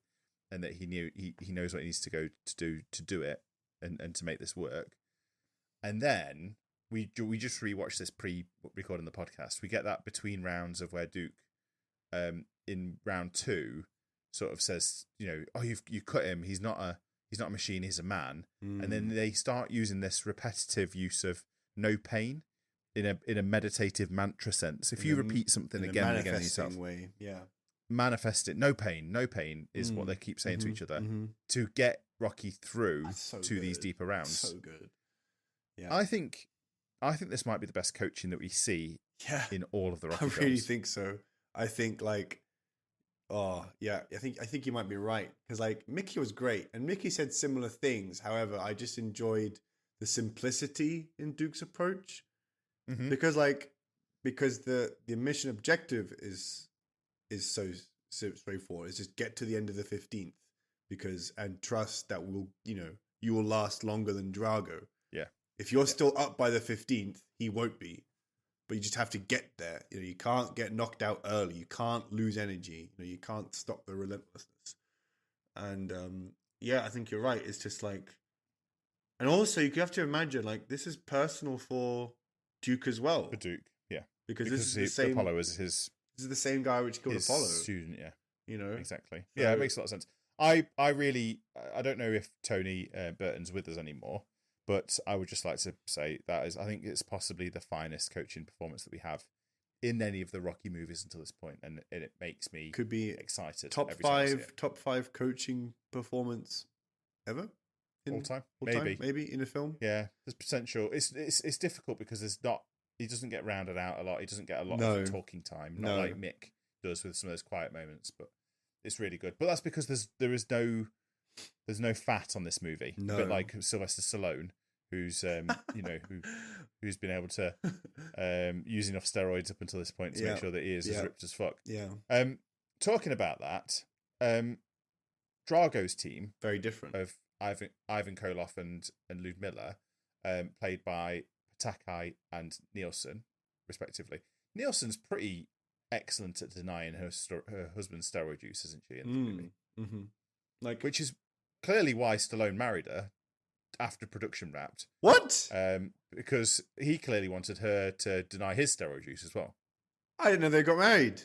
and that he knows what he needs to go to do it and to make this work. And then we just rewatched this pre-recording the podcast. We get that between rounds of where Duke, in round 2, sort of says, oh, you cut him. He's not a machine. He's a man. And then they start using this repetitive use of no pain, in a meditative mantra sense. If you repeat something again and again yourself, way, yeah, manifest it. No pain is what they keep saying to each other to get Rocky through these deeper rounds. So good. Yeah, I think this might be the best coaching that we see. Yeah, in all of the Rocky I really films. think so. I think like, oh yeah, I think you might be right, because like Mickey was great, and Mickey said similar things. However, I just enjoyed the simplicity in Duke's approach, because the mission objective is so straightforward. It's just get to the end of the 15th, and trust that you will last longer than Drago. Yeah, if you're still up by the 15th, he won't be. But you just have to get there. You can't get knocked out early. You can't lose energy. You can't stop the relentlessness. And I think you're right. It's just like, and also you have to imagine like this is personal for Duke as well. For Duke, yeah, because this is the same. Apollo is his. This is the same guy which killed Apollo. Student, yeah, exactly. So, yeah, it makes a lot of sense. I don't know if Tony Burton's with us anymore. But I would just like to say I think it's possibly the finest coaching performance that we have in any of the Rocky movies until this point, and it makes me excited. Top five coaching performance ever, all time, maybe in a film. Yeah, there's potential. It's difficult because he doesn't get rounded out a lot. He doesn't get a lot of talking time, not like Mick does with some of those quiet moments. But it's really good. But that's because there's no fat on this movie. No. A bit like Sylvester Stallone, who's who's been able to use enough steroids up until this point to make sure that he is as ripped as fuck. Yeah. Talking about that, Drago's team, very different, of Ivan Koloff and Ludmilla, played by Patakai and Nielsen, respectively. Nielsen's pretty excellent at denying her husband's steroid use, isn't she? In the movie, which is clearly why Stallone married her after production wrapped. What? Because he clearly wanted her to deny his steroid use as well. I didn't know they got married.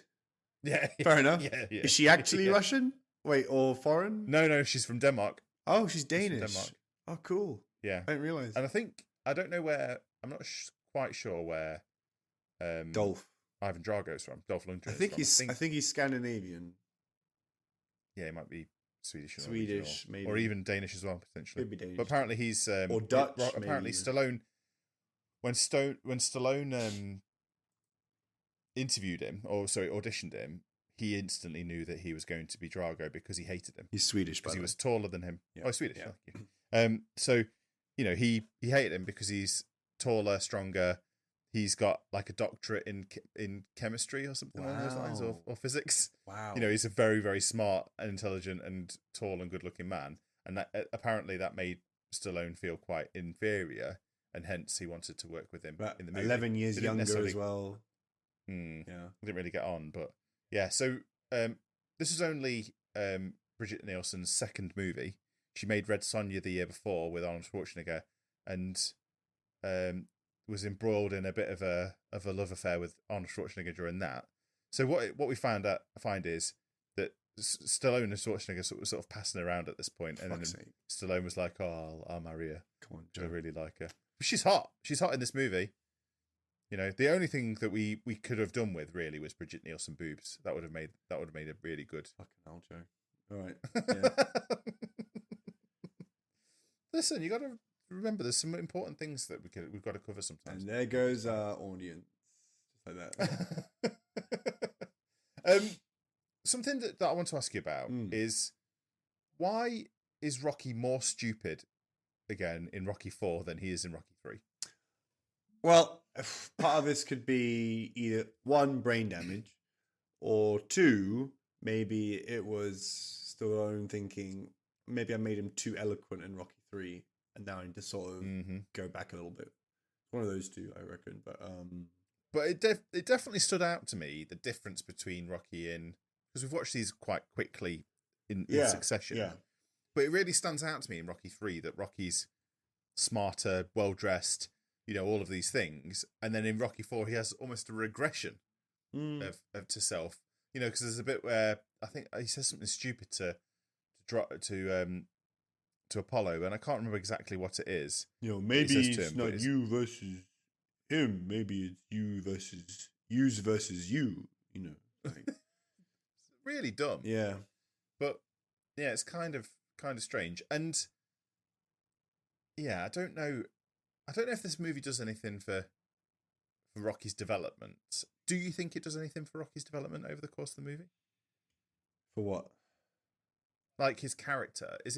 Yeah. Fair enough. Yeah. Is she actually Russian? Wait, or foreign? No, she's from Denmark. Oh, she's Danish. She's from Denmark. Oh, cool. Yeah. I didn't realise. And I don't know where, I'm not quite sure where Dolph Ivan Drago's from. Dolph Lundgren. I think he's Scandinavian. Yeah, he might be Swedish, maybe, or even Danish as well, potentially. Could be Danish. But apparently he's or Dutch. Apparently maybe. Stallone, when Stallone auditioned him, he instantly knew that he was going to be Drago because he hated him. He's Swedish, because he was taller than him. Yeah. Oh, Swedish. Yeah. Thank you. So he hated him because he's taller, stronger. He's got like a doctorate in chemistry or something along those lines, or physics. Wow. He's a very, very smart and intelligent and tall and good-looking man. And that apparently that made Stallone feel quite inferior, and hence he wanted to work with him in the movie. 11 years younger as well. Yeah, didn't really get on, but yeah. So this is only Brigitte Nielsen's second movie. She made Red Sonja the year before with Arnold Schwarzenegger, and was embroiled in a bit of a love affair with Arnold Schwarzenegger during that. So what we find is that Stallone and Schwarzenegger sort of passing around at this point, and then Stallone was like, "Oh, I'll marry her. Come on, Joe. I really like her. But she's hot. She's hot in this movie." The only thing that we could have done with really was Brigitte Nielsen boobs. That would have made a really good. Fucking hell, Joe. All right. Yeah. Listen, you got to remember there's some important things that we've got to cover sometimes. And there goes our audience, just like that. Something that I want to ask you about is why is Rocky more stupid again in Rocky 4 than he is in Rocky 3? Well, part of this could be either one, brain damage, or two, maybe it was Stallone thinking, maybe I made him too eloquent in Rocky 3, and now I need to sort of go back a little bit. One of those two, I reckon. But it definitely stood out to me, the difference between Rocky and, because we've watched these quite quickly in succession. Yeah. But it really stands out to me in Rocky 3 that Rocky's smarter, well-dressed, all of these things. And then in Rocky 4, he has almost a regression of to self. Because there's a bit where I think he says something stupid to Apollo, and I can't remember exactly what it is. Maybe it's not you versus him. Maybe it's yous versus you. You know, like, Really dumb. yeah. But yeah, it's kind of strange. And yeah, I don't know if this movie does anything for Rocky's development. Do you think it does anything for Rocky's development over the course of the movie? For what? Like his character, is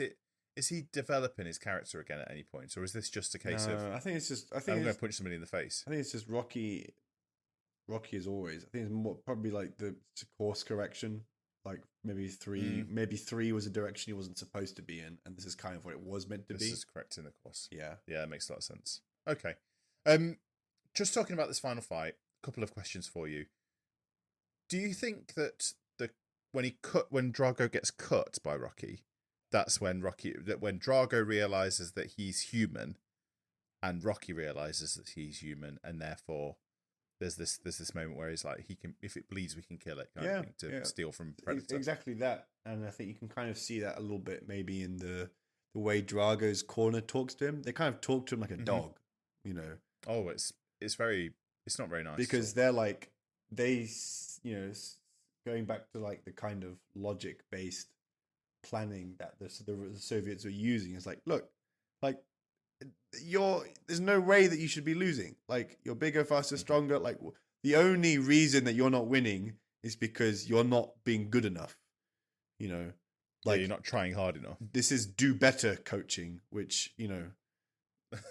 he developing his character again at any point, or is this just a case of? I think it's just. I I'm think going to punch somebody in the face. I think it's just Rocky. Rocky as always. I think it's more probably like the course correction. Like maybe three was a direction he wasn't supposed to be in, and this is kind of what it was meant to be. This is correcting the course. Yeah, it makes a lot of sense. Okay, just talking about this final fight. A couple of questions for you. Do you think that when Drago gets cut by Rocky, that's when Drago realizes that he's human, and Rocky realizes that he's human, and therefore there's this moment where he's like, he can, if it bleeds, we can kill it, kind of thing, to steal from Predator. Exactly that, and I think you can kind of see that a little bit maybe in the way Drago's corner talks to him. They kind of talk to him like a dog, you know. Oh, it's not very nice because they're like going back to like the kind of logic based planning that the Soviets were using. It's like, look, like there's no way that you should be losing. Like, you're bigger, faster, stronger. Like, the only reason that you're not winning is because you're not being good enough. You know, like, you're not trying hard enough. This is do better coaching, which, you know,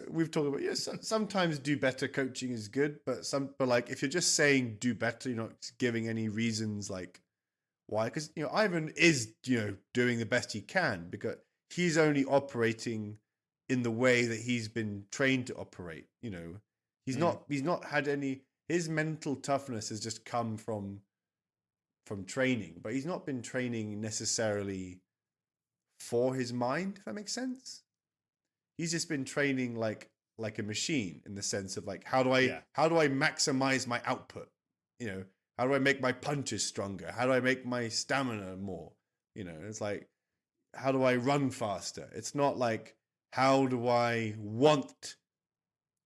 we've talked about. Yes, sometimes do better coaching is good, but like if you're just saying do better, you're not giving any reasons like why. Because, you know, Ivan is, you know, doing the best he can because he's only operating in the way that he's been trained to operate. You know, he's not had any. His mental toughness has just come from training, but he's not been training necessarily for his mind. If that makes sense. He's just been training like a machine in the sense of like, how do I maximize my output? You know, how do I make my punches stronger? How do I make my stamina more? You know, it's like, how do I run faster? It's not like, how do I want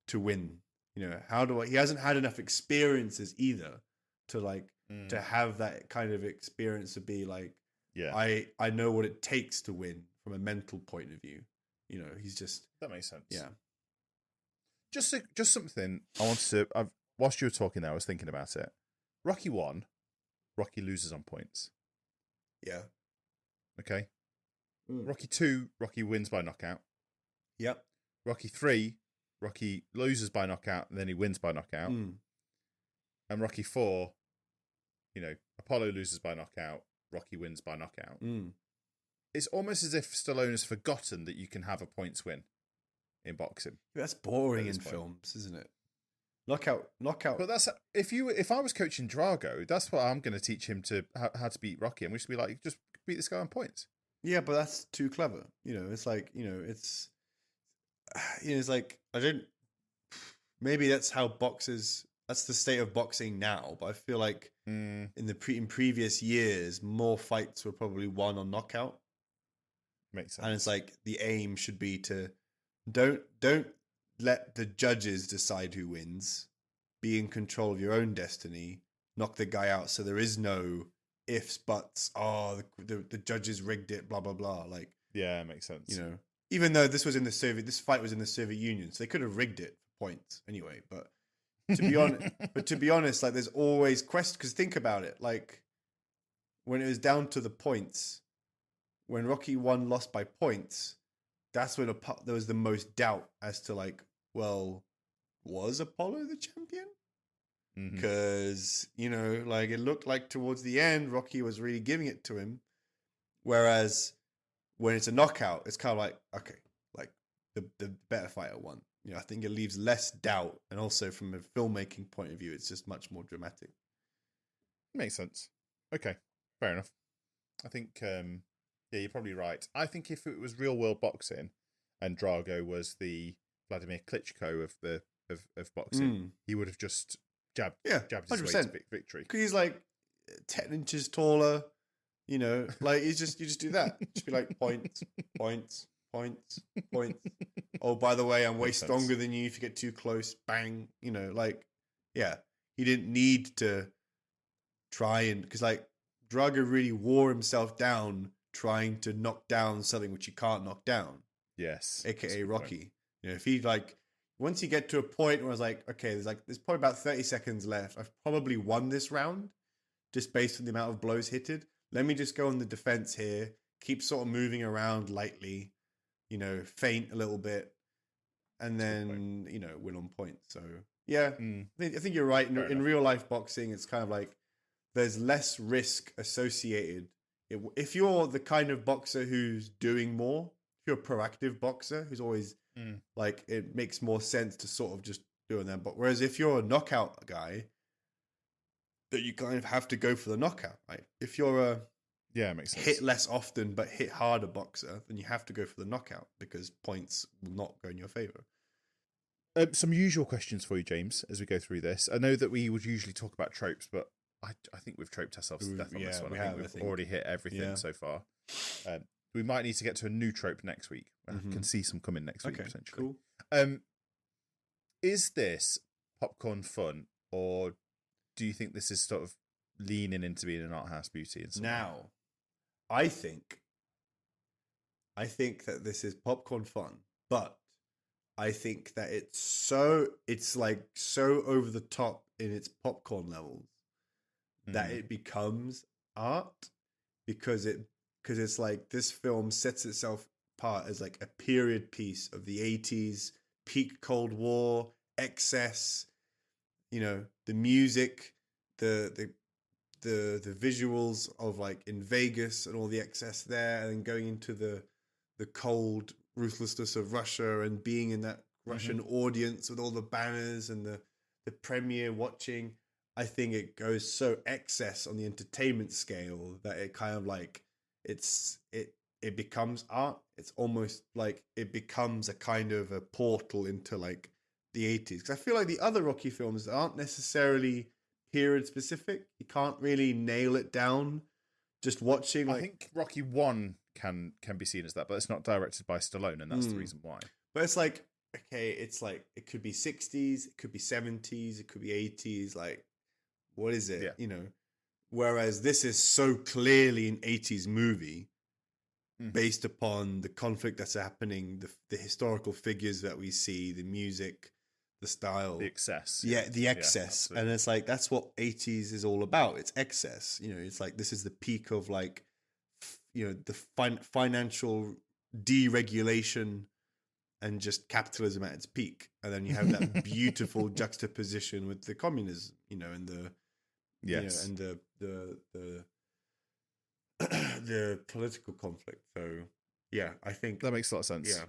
to win? You know, he hasn't had enough experiences either to like, to have that kind of experience to be like, I know what it takes to win from a mental point of view. You know, he's just... That makes sense. Yeah. Just something I wanted to... whilst you were talking there, I was thinking about it. Rocky 1, Rocky loses on points. Yeah. Okay. Rocky 2, Rocky wins by knockout. Yep. Rocky 3, Rocky loses by knockout, and then he wins by knockout. And Rocky 4, you know, Apollo loses by knockout, Rocky wins by knockout. It's almost as if Stallone has forgotten that you can have a points win in boxing. That's boring in films, isn't it? Knockout. But that's if I was coaching Drago, that's what I'm going to teach him to how to beat Rocky. I'm just be like, just beat this guy on points. Yeah, but that's too clever. You know, it's like, you know, it's like maybe that's how boxers. That's the state of boxing now. But I feel like in previous years, more fights were probably won on knockout. Makes sense. And it's like the aim should be to don't let the judges decide who wins. Be in control of your own destiny. Knock the guy out so there is no ifs, buts. Oh, the judges rigged it. Blah blah blah. Like, yeah, it makes sense. You know, even though this fight was in the Soviet Union, so they could have rigged it for points anyway. But to be honest, like there's always questions. Because think about it, like when it was down to the points. When Rocky 1 lost by points, that's when there was the most doubt as to like, well, was Apollo the champion? Because, you know, like it looked like towards the end, Rocky was really giving it to him. Whereas when it's a knockout, it's kind of like, okay, like the better fighter won. You know, I think it leaves less doubt. And also from a filmmaking point of view, it's just much more dramatic. Makes sense. Okay, fair enough. I think... yeah, you're probably right. I think if it was real world boxing and Drago was the Vladimir Klitschko of boxing, he would have just jabbed his way to victory. Because he's like 10 inches taller, you know, like you just do that. Just be like points, points, points, points. Oh, by the way, I'm way Makes sense. stronger than you. If you get too close, bang. You know, like, yeah, he didn't need to try and, because like Drago really wore himself down trying to knock down something which he can't knock down. Yes. AKA Rocky. You know, if he like, once you get to a point where I was like, okay, there's probably about 30 seconds left. I've probably won this round just based on the amount of blows hitted. Let me just go on the defense here, keep sort of moving around lightly, you know, feint a little bit, and then, you know, win on points. So, yeah, I think you're right. In real life boxing, it's kind of like there's less risk associated. If you're the kind of boxer who's doing more, if you're a proactive boxer who's always like, it makes more sense to sort of just do that. But whereas if you're a knockout guy, that you kind of have to go for the knockout, right? If you're a it makes sense. hit less often but hit harder boxer, then you have to go for the knockout because points will not go in your favor. Some usual questions for you, James, as we go through this. I know that we would usually talk about tropes, but I think we've troped ourselves to death on this one. I think we've already hit everything so far. We might need to get to a new trope next week. I can see some coming next week, potentially. Cool. Is this popcorn fun, or do you think this is sort of leaning into being an art house beauty? Now, I think that this is popcorn fun, but I think that it's like so over the top in its popcorn levels that it becomes art because it's like this film sets itself apart as like a period piece of the 80s, peak Cold War, excess, you know, the music, the visuals of like in Vegas and all the excess there, and then going into the cold ruthlessness of Russia and being in that Russian audience with all the banners and the premiere watching. I think it goes so excess on the entertainment scale that it kind of like it becomes art. It's almost like it becomes a kind of a portal into like the 80s. Because I feel like the other Rocky films aren't necessarily period specific. You can't really nail it down just watching. Like, I think Rocky 1 can be seen as that, but it's not directed by Stallone, and that's the reason why. But it's like, okay, it's like it could be 60s, it could be 70s, it could be 80s. Like, what is it? Yeah. You know, whereas this is so clearly an 80s movie based upon the conflict that's happening, the historical figures that we see, the music, the style, the excess. Yeah, the excess. And it's like, that's what 80s is all about. It's excess. You know, it's like, this is the peak of like, you know, the financial deregulation and just capitalism at its peak. And then you have that beautiful juxtaposition with the communism, you know, and the, yes, you know, and the political conflict. So yeah, I think that makes a lot of sense. Yeah,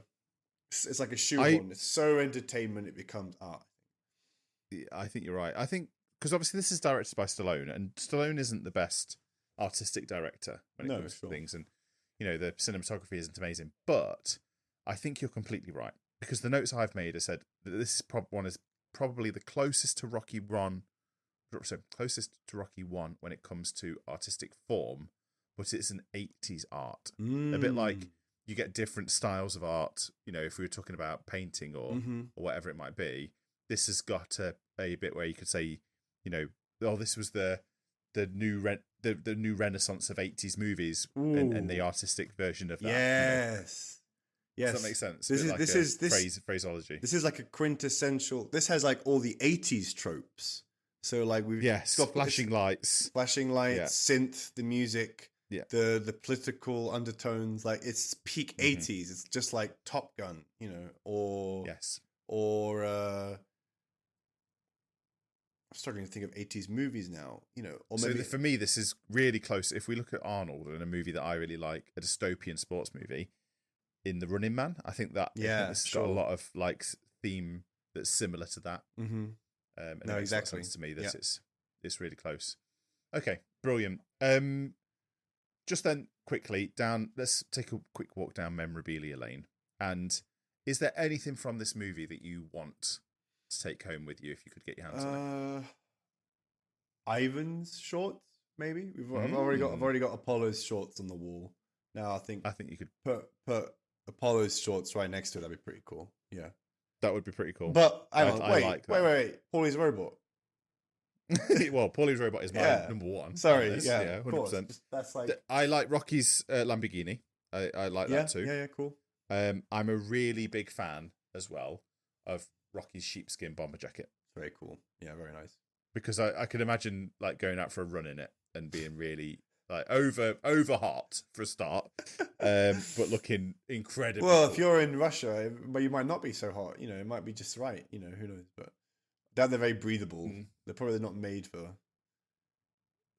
it's like a shoehorn. It's so entertainment, it becomes art. I think you're right. I think because obviously this is directed by Stallone, and Stallone isn't the best artistic director when it comes to things, and you know the cinematography isn't amazing. But I think you're completely right, because the notes I've made have said that this one is probably the closest to Rocky 1 when it comes to artistic form, but it's an 80s art. A bit like you get different styles of art, you know, if we were talking about painting or whatever it might be. This has got a bit where you could say, you know, oh, this was the new renaissance of 80s movies and the artistic version of that. Yes. You know? Yes. Does that make sense? This is phraseology. This is like a quintessential. This has like all the 80s tropes. So like we've got flashing lights, synth, the music, yeah, the political undertones. Like it's peak 80s. It's just like Top Gun, you know, or I'm starting to think of 80s movies now, you know. Or maybe for me, this is really close. If we look at Arnold and a movie that I really like, a dystopian sports movie, in The Running Man, I think that it's got a lot of like theme that's similar to that. And it makes a lot of sense to me that it's really close. Okay, brilliant. Just then, quickly let's take a quick walk down memorabilia lane. And is there anything from this movie that you want to take home with you if you could get your hands on it? Ivan's shorts, maybe. I've already got Apollo's shorts on the wall. Now I think you could put Apollo's shorts right next to it. That'd be pretty cool. Yeah. That would be pretty cool. But hang on, I wait, like wait, that. wait. Paulie's robot. Well, Paulie's Robot is my number one. Sorry, on this. yeah, 100%. That's like I like Rocky's Lamborghini. I like that too. Yeah, cool. I'm a really big fan as well of Rocky's sheepskin bomber jacket Very cool. Yeah, very nice. because I can imagine like going out for a run in it and being really like over hot for a start, but looking incredible. Well, if you're in Russia, but you might not be so hot. It might be just right. Who knows? But they're very breathable. They're probably not made for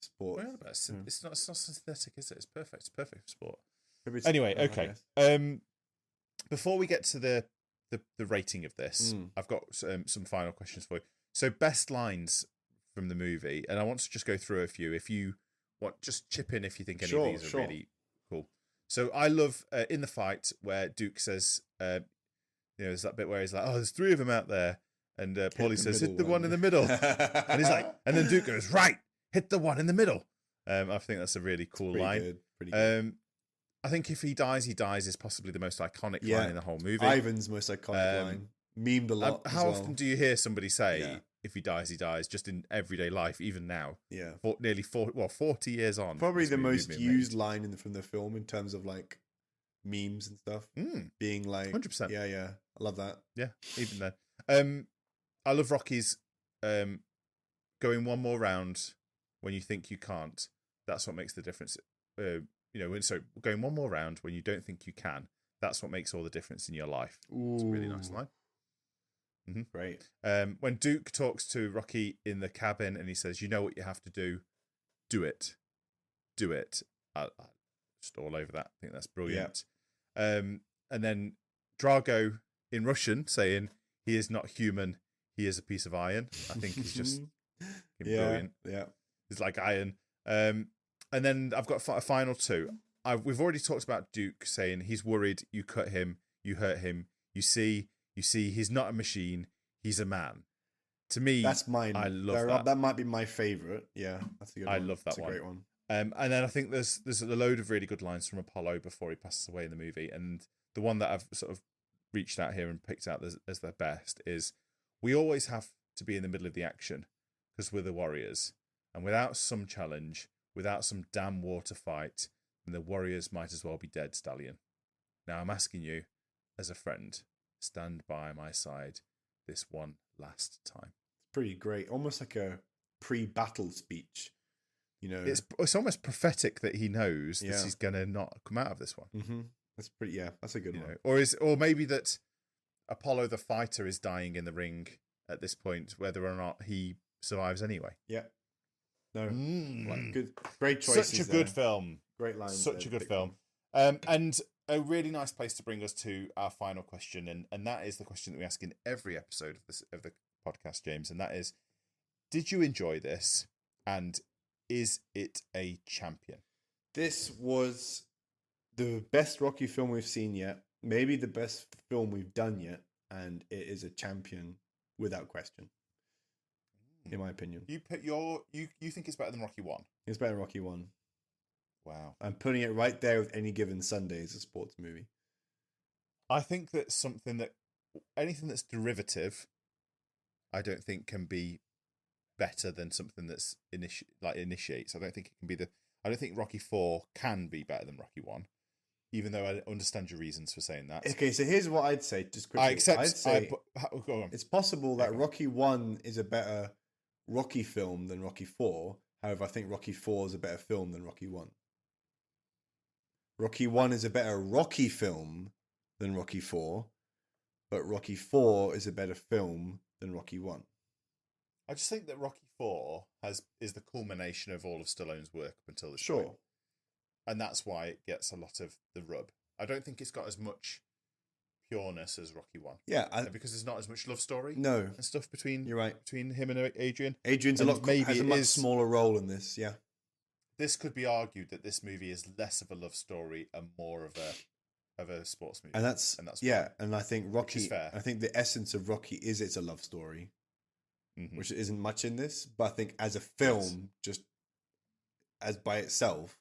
sport. Well, but it's not synthetic, is it? It's perfect. It's perfect for sport. Maybe Anyway, okay. Before we get to the rating of this, I've got some final questions for you. So, best lines from the movie, and I want to just go through a few. If you want, just chip in if you think any of these are really cool. So, I love in the fight where Duke says, there's that bit where he's like, "Oh, there's 3 of them out there," and Paulie says, "Hit the one in the middle," and he's like, and then Duke goes, "Right, hit the one in the middle." I think that's a really cool line. Pretty good. I think if he dies is possibly the most iconic line in the whole movie. Ivan's most iconic line. Memed a lot. How often do you hear somebody say, if he dies, just in everyday life, even now? Yeah. Nearly 40 years on. Probably the most used line from the film in terms of like memes and stuff. Being like 100%. Yeah. I love that. Yeah, even then. I love Rocky's going one more round when you think you can't. That's what makes the difference. So going one more round when you don't think you can, that's what makes all the difference in your life. It's a really nice line. Mm-hmm. Great. When Duke talks to Rocky in the cabin and he says, "You know what you have to do. Do it. Do it." I just all over that. I think that's brilliant. Yeah. And then Drago in Russian saying, "He is not human. He is a piece of iron." I think he's just brilliant. Yeah. He's like iron. And then I've got a final 2. We've already talked about Duke saying he's worried you cut him, you hurt him. You see, he's not a machine. He's a man. To me, that's mine. I love that. That might be my favorite. Yeah, that's a good one. I love that one. It's a great one. And then I think there's a load of really good lines from Apollo before he passes away in the movie. And the one that I've sort of reached out here and picked out as their best is, "We always have to be in the middle of the action because we're the warriors. And without some challenge, without some damn war to fight, then the warriors might as well be dead, Stallion. Now I'm asking you, as a friend, stand by my side this one last time." It's pretty great. Almost like a pre-battle speech. It's almost prophetic that he knows that he's going to not come out of this one. Mm-hmm. That's pretty. Yeah, that's a good one. Or maybe that Apollo the fighter is dying in the ring at this point, whether or not he survives anyway. Yeah. No, good, great choices. Such a good film. Great lines. Such a good film. And a really nice place to bring us to our final question, and that is the question that we ask in every episode of the podcast, James, and that is, did you enjoy this, and is it a champion? This was the best Rocky film we've seen yet, maybe the best film we've done yet, and it is a champion without question. In my opinion, you think it's better than Rocky 1? It's better than Rocky 1. Wow, I'm putting it right there with Any Given Sunday as a sports movie. I think that anything that's derivative, I don't think can be better than something that's initiates. I don't think it can be I don't think Rocky 4 can be better than Rocky 1, even though I understand your reasons for saying that. Okay, so here's what I'd say. Just quickly, go on. It's possible that Rocky 1 is a better Rocky film than Rocky 4. However, I think Rocky 4 is a better film than Rocky 1. Rocky 1 is a better Rocky film than Rocky 4, but Rocky 4 is a better film than Rocky 1. I just think that Rocky 4 is the culmination of all of Stallone's work up until this point. And that's why it gets a lot of the rub. I don't think it's got as much pureness as Rocky 1. Yeah, because there's not as much love story. No, and stuff between you're right between him and Adrian. Adrian's has a much smaller role in this. Yeah, this could be argued that this movie is less of a love story and more of a sports movie. And that's and I think Rocky. I think the essence of Rocky is it's a love story, which isn't much in this. But I think as a film, just as by itself,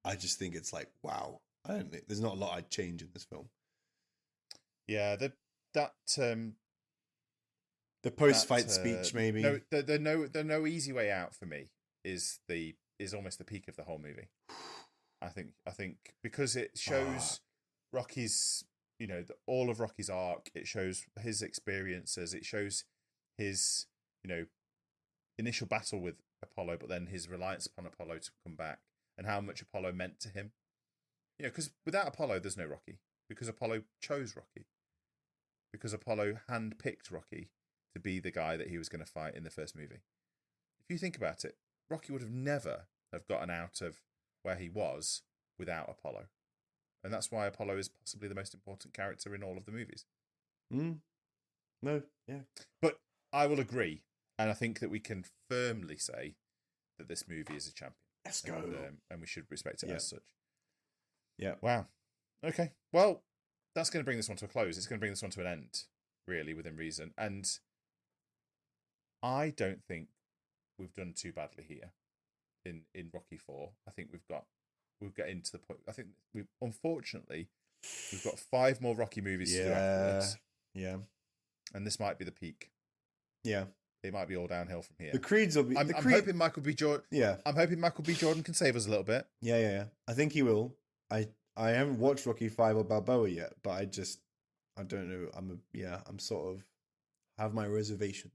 I just think it's like wow. I don't think there's not a lot I'd change in this film. Yeah, that the post-fight speech, maybe. No, the no easy way out for me is almost the peak of the whole movie. I think because it shows Rocky's, all of Rocky's arc. It shows his experiences. It shows his, initial battle with Apollo, but then his reliance upon Apollo to come back, and how much Apollo meant to him. Because without Apollo, there's no Rocky. Because Apollo chose Rocky. Because Apollo handpicked Rocky to be the guy that he was going to fight in the first movie. If you think about it, Rocky would have never have gotten out of where he was without Apollo. And that's why Apollo is possibly the most important character in all of the movies. No, yeah. But I will agree. And I think that we can firmly say that this movie is a champion. Let's go. And we should respect it as such. Yeah. Wow. Okay. Well, that's going to bring this one to a close. It's going to bring this one to an end, really, within reason. And I don't think we've done too badly here in Rocky 4. I think we'll get into the point. I think we've got 5 more Rocky movies to do afterwards. Yeah. And this might be the peak. Yeah. It might be all downhill from here. The Creeds will be. I'm hoping Michael B. Jordan. Yeah. I'm hoping Michael B. Jordan can save us a little bit. Yeah. I think he will. I haven't watched Rocky 5 or Balboa yet, but I don't know. I'm sort of have my reservations.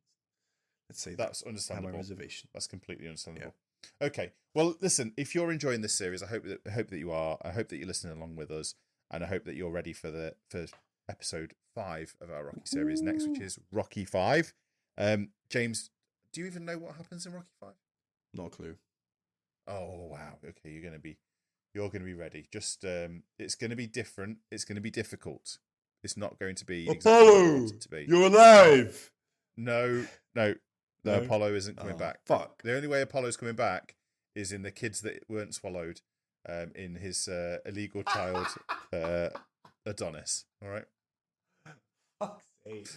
Let's say that's understandable. I have my reservations. That's completely understandable. Yeah. Okay. Well, listen. If you're enjoying this series, I hope that you are. I hope that you're listening along with us, and I hope that you're ready for episode 5 of our Rocky series next, which is Rocky 5. James, do you even know what happens in Rocky 5? Not a clue. Oh wow. Okay, you're gonna be ready. Just it's gonna be different. It's gonna be difficult. It's not going to be exactly what you want it to be. You're alive. No. Apollo isn't coming back. Fuck. The only way Apollo's coming back is in the kids that weren't swallowed, in his illegal child Adonis. All right. Fuck's sake.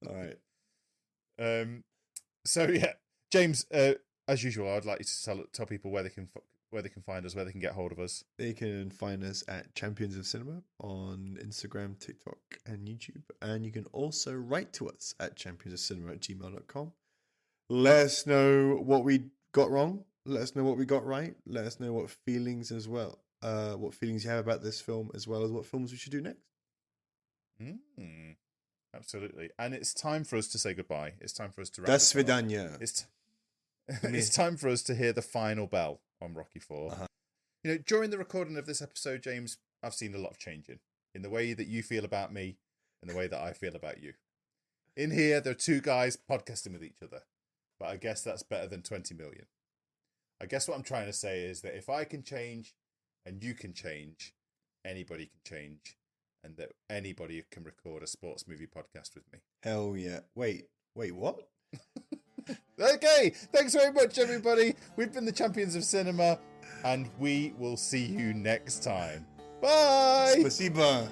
All right. So yeah, James. As usual, I'd like you to tell people where they can find us, where they can get hold of us. They can find us at Champions of Cinema on Instagram, TikTok, and YouTube. And you can also write to us at championsofcinema@gmail.com. Let us know what we got wrong. Let us know what we got right. Let us know what feelings as well. What feelings you have about this film, as well as what films we should do next. Absolutely. And it's time for us to say goodbye. It's time for us to wrap Das Svidanya. It's time for us to hear the final bell on Rocky 4. Uh-huh. During the recording of this episode, James, I've seen a lot of changing in the way that you feel about me and the way that I feel about you. In here, there are 2 guys podcasting with each other, but I guess that's better than 20 million. I guess what I'm trying to say is that if I can change and you can change, anybody can change, and that anybody can record a sports movie podcast with me. Hell yeah. Wait, what? Okay, thanks very much, everybody. We've been the Champions of Cinema, and we will see you next time. Bye! Spasiba.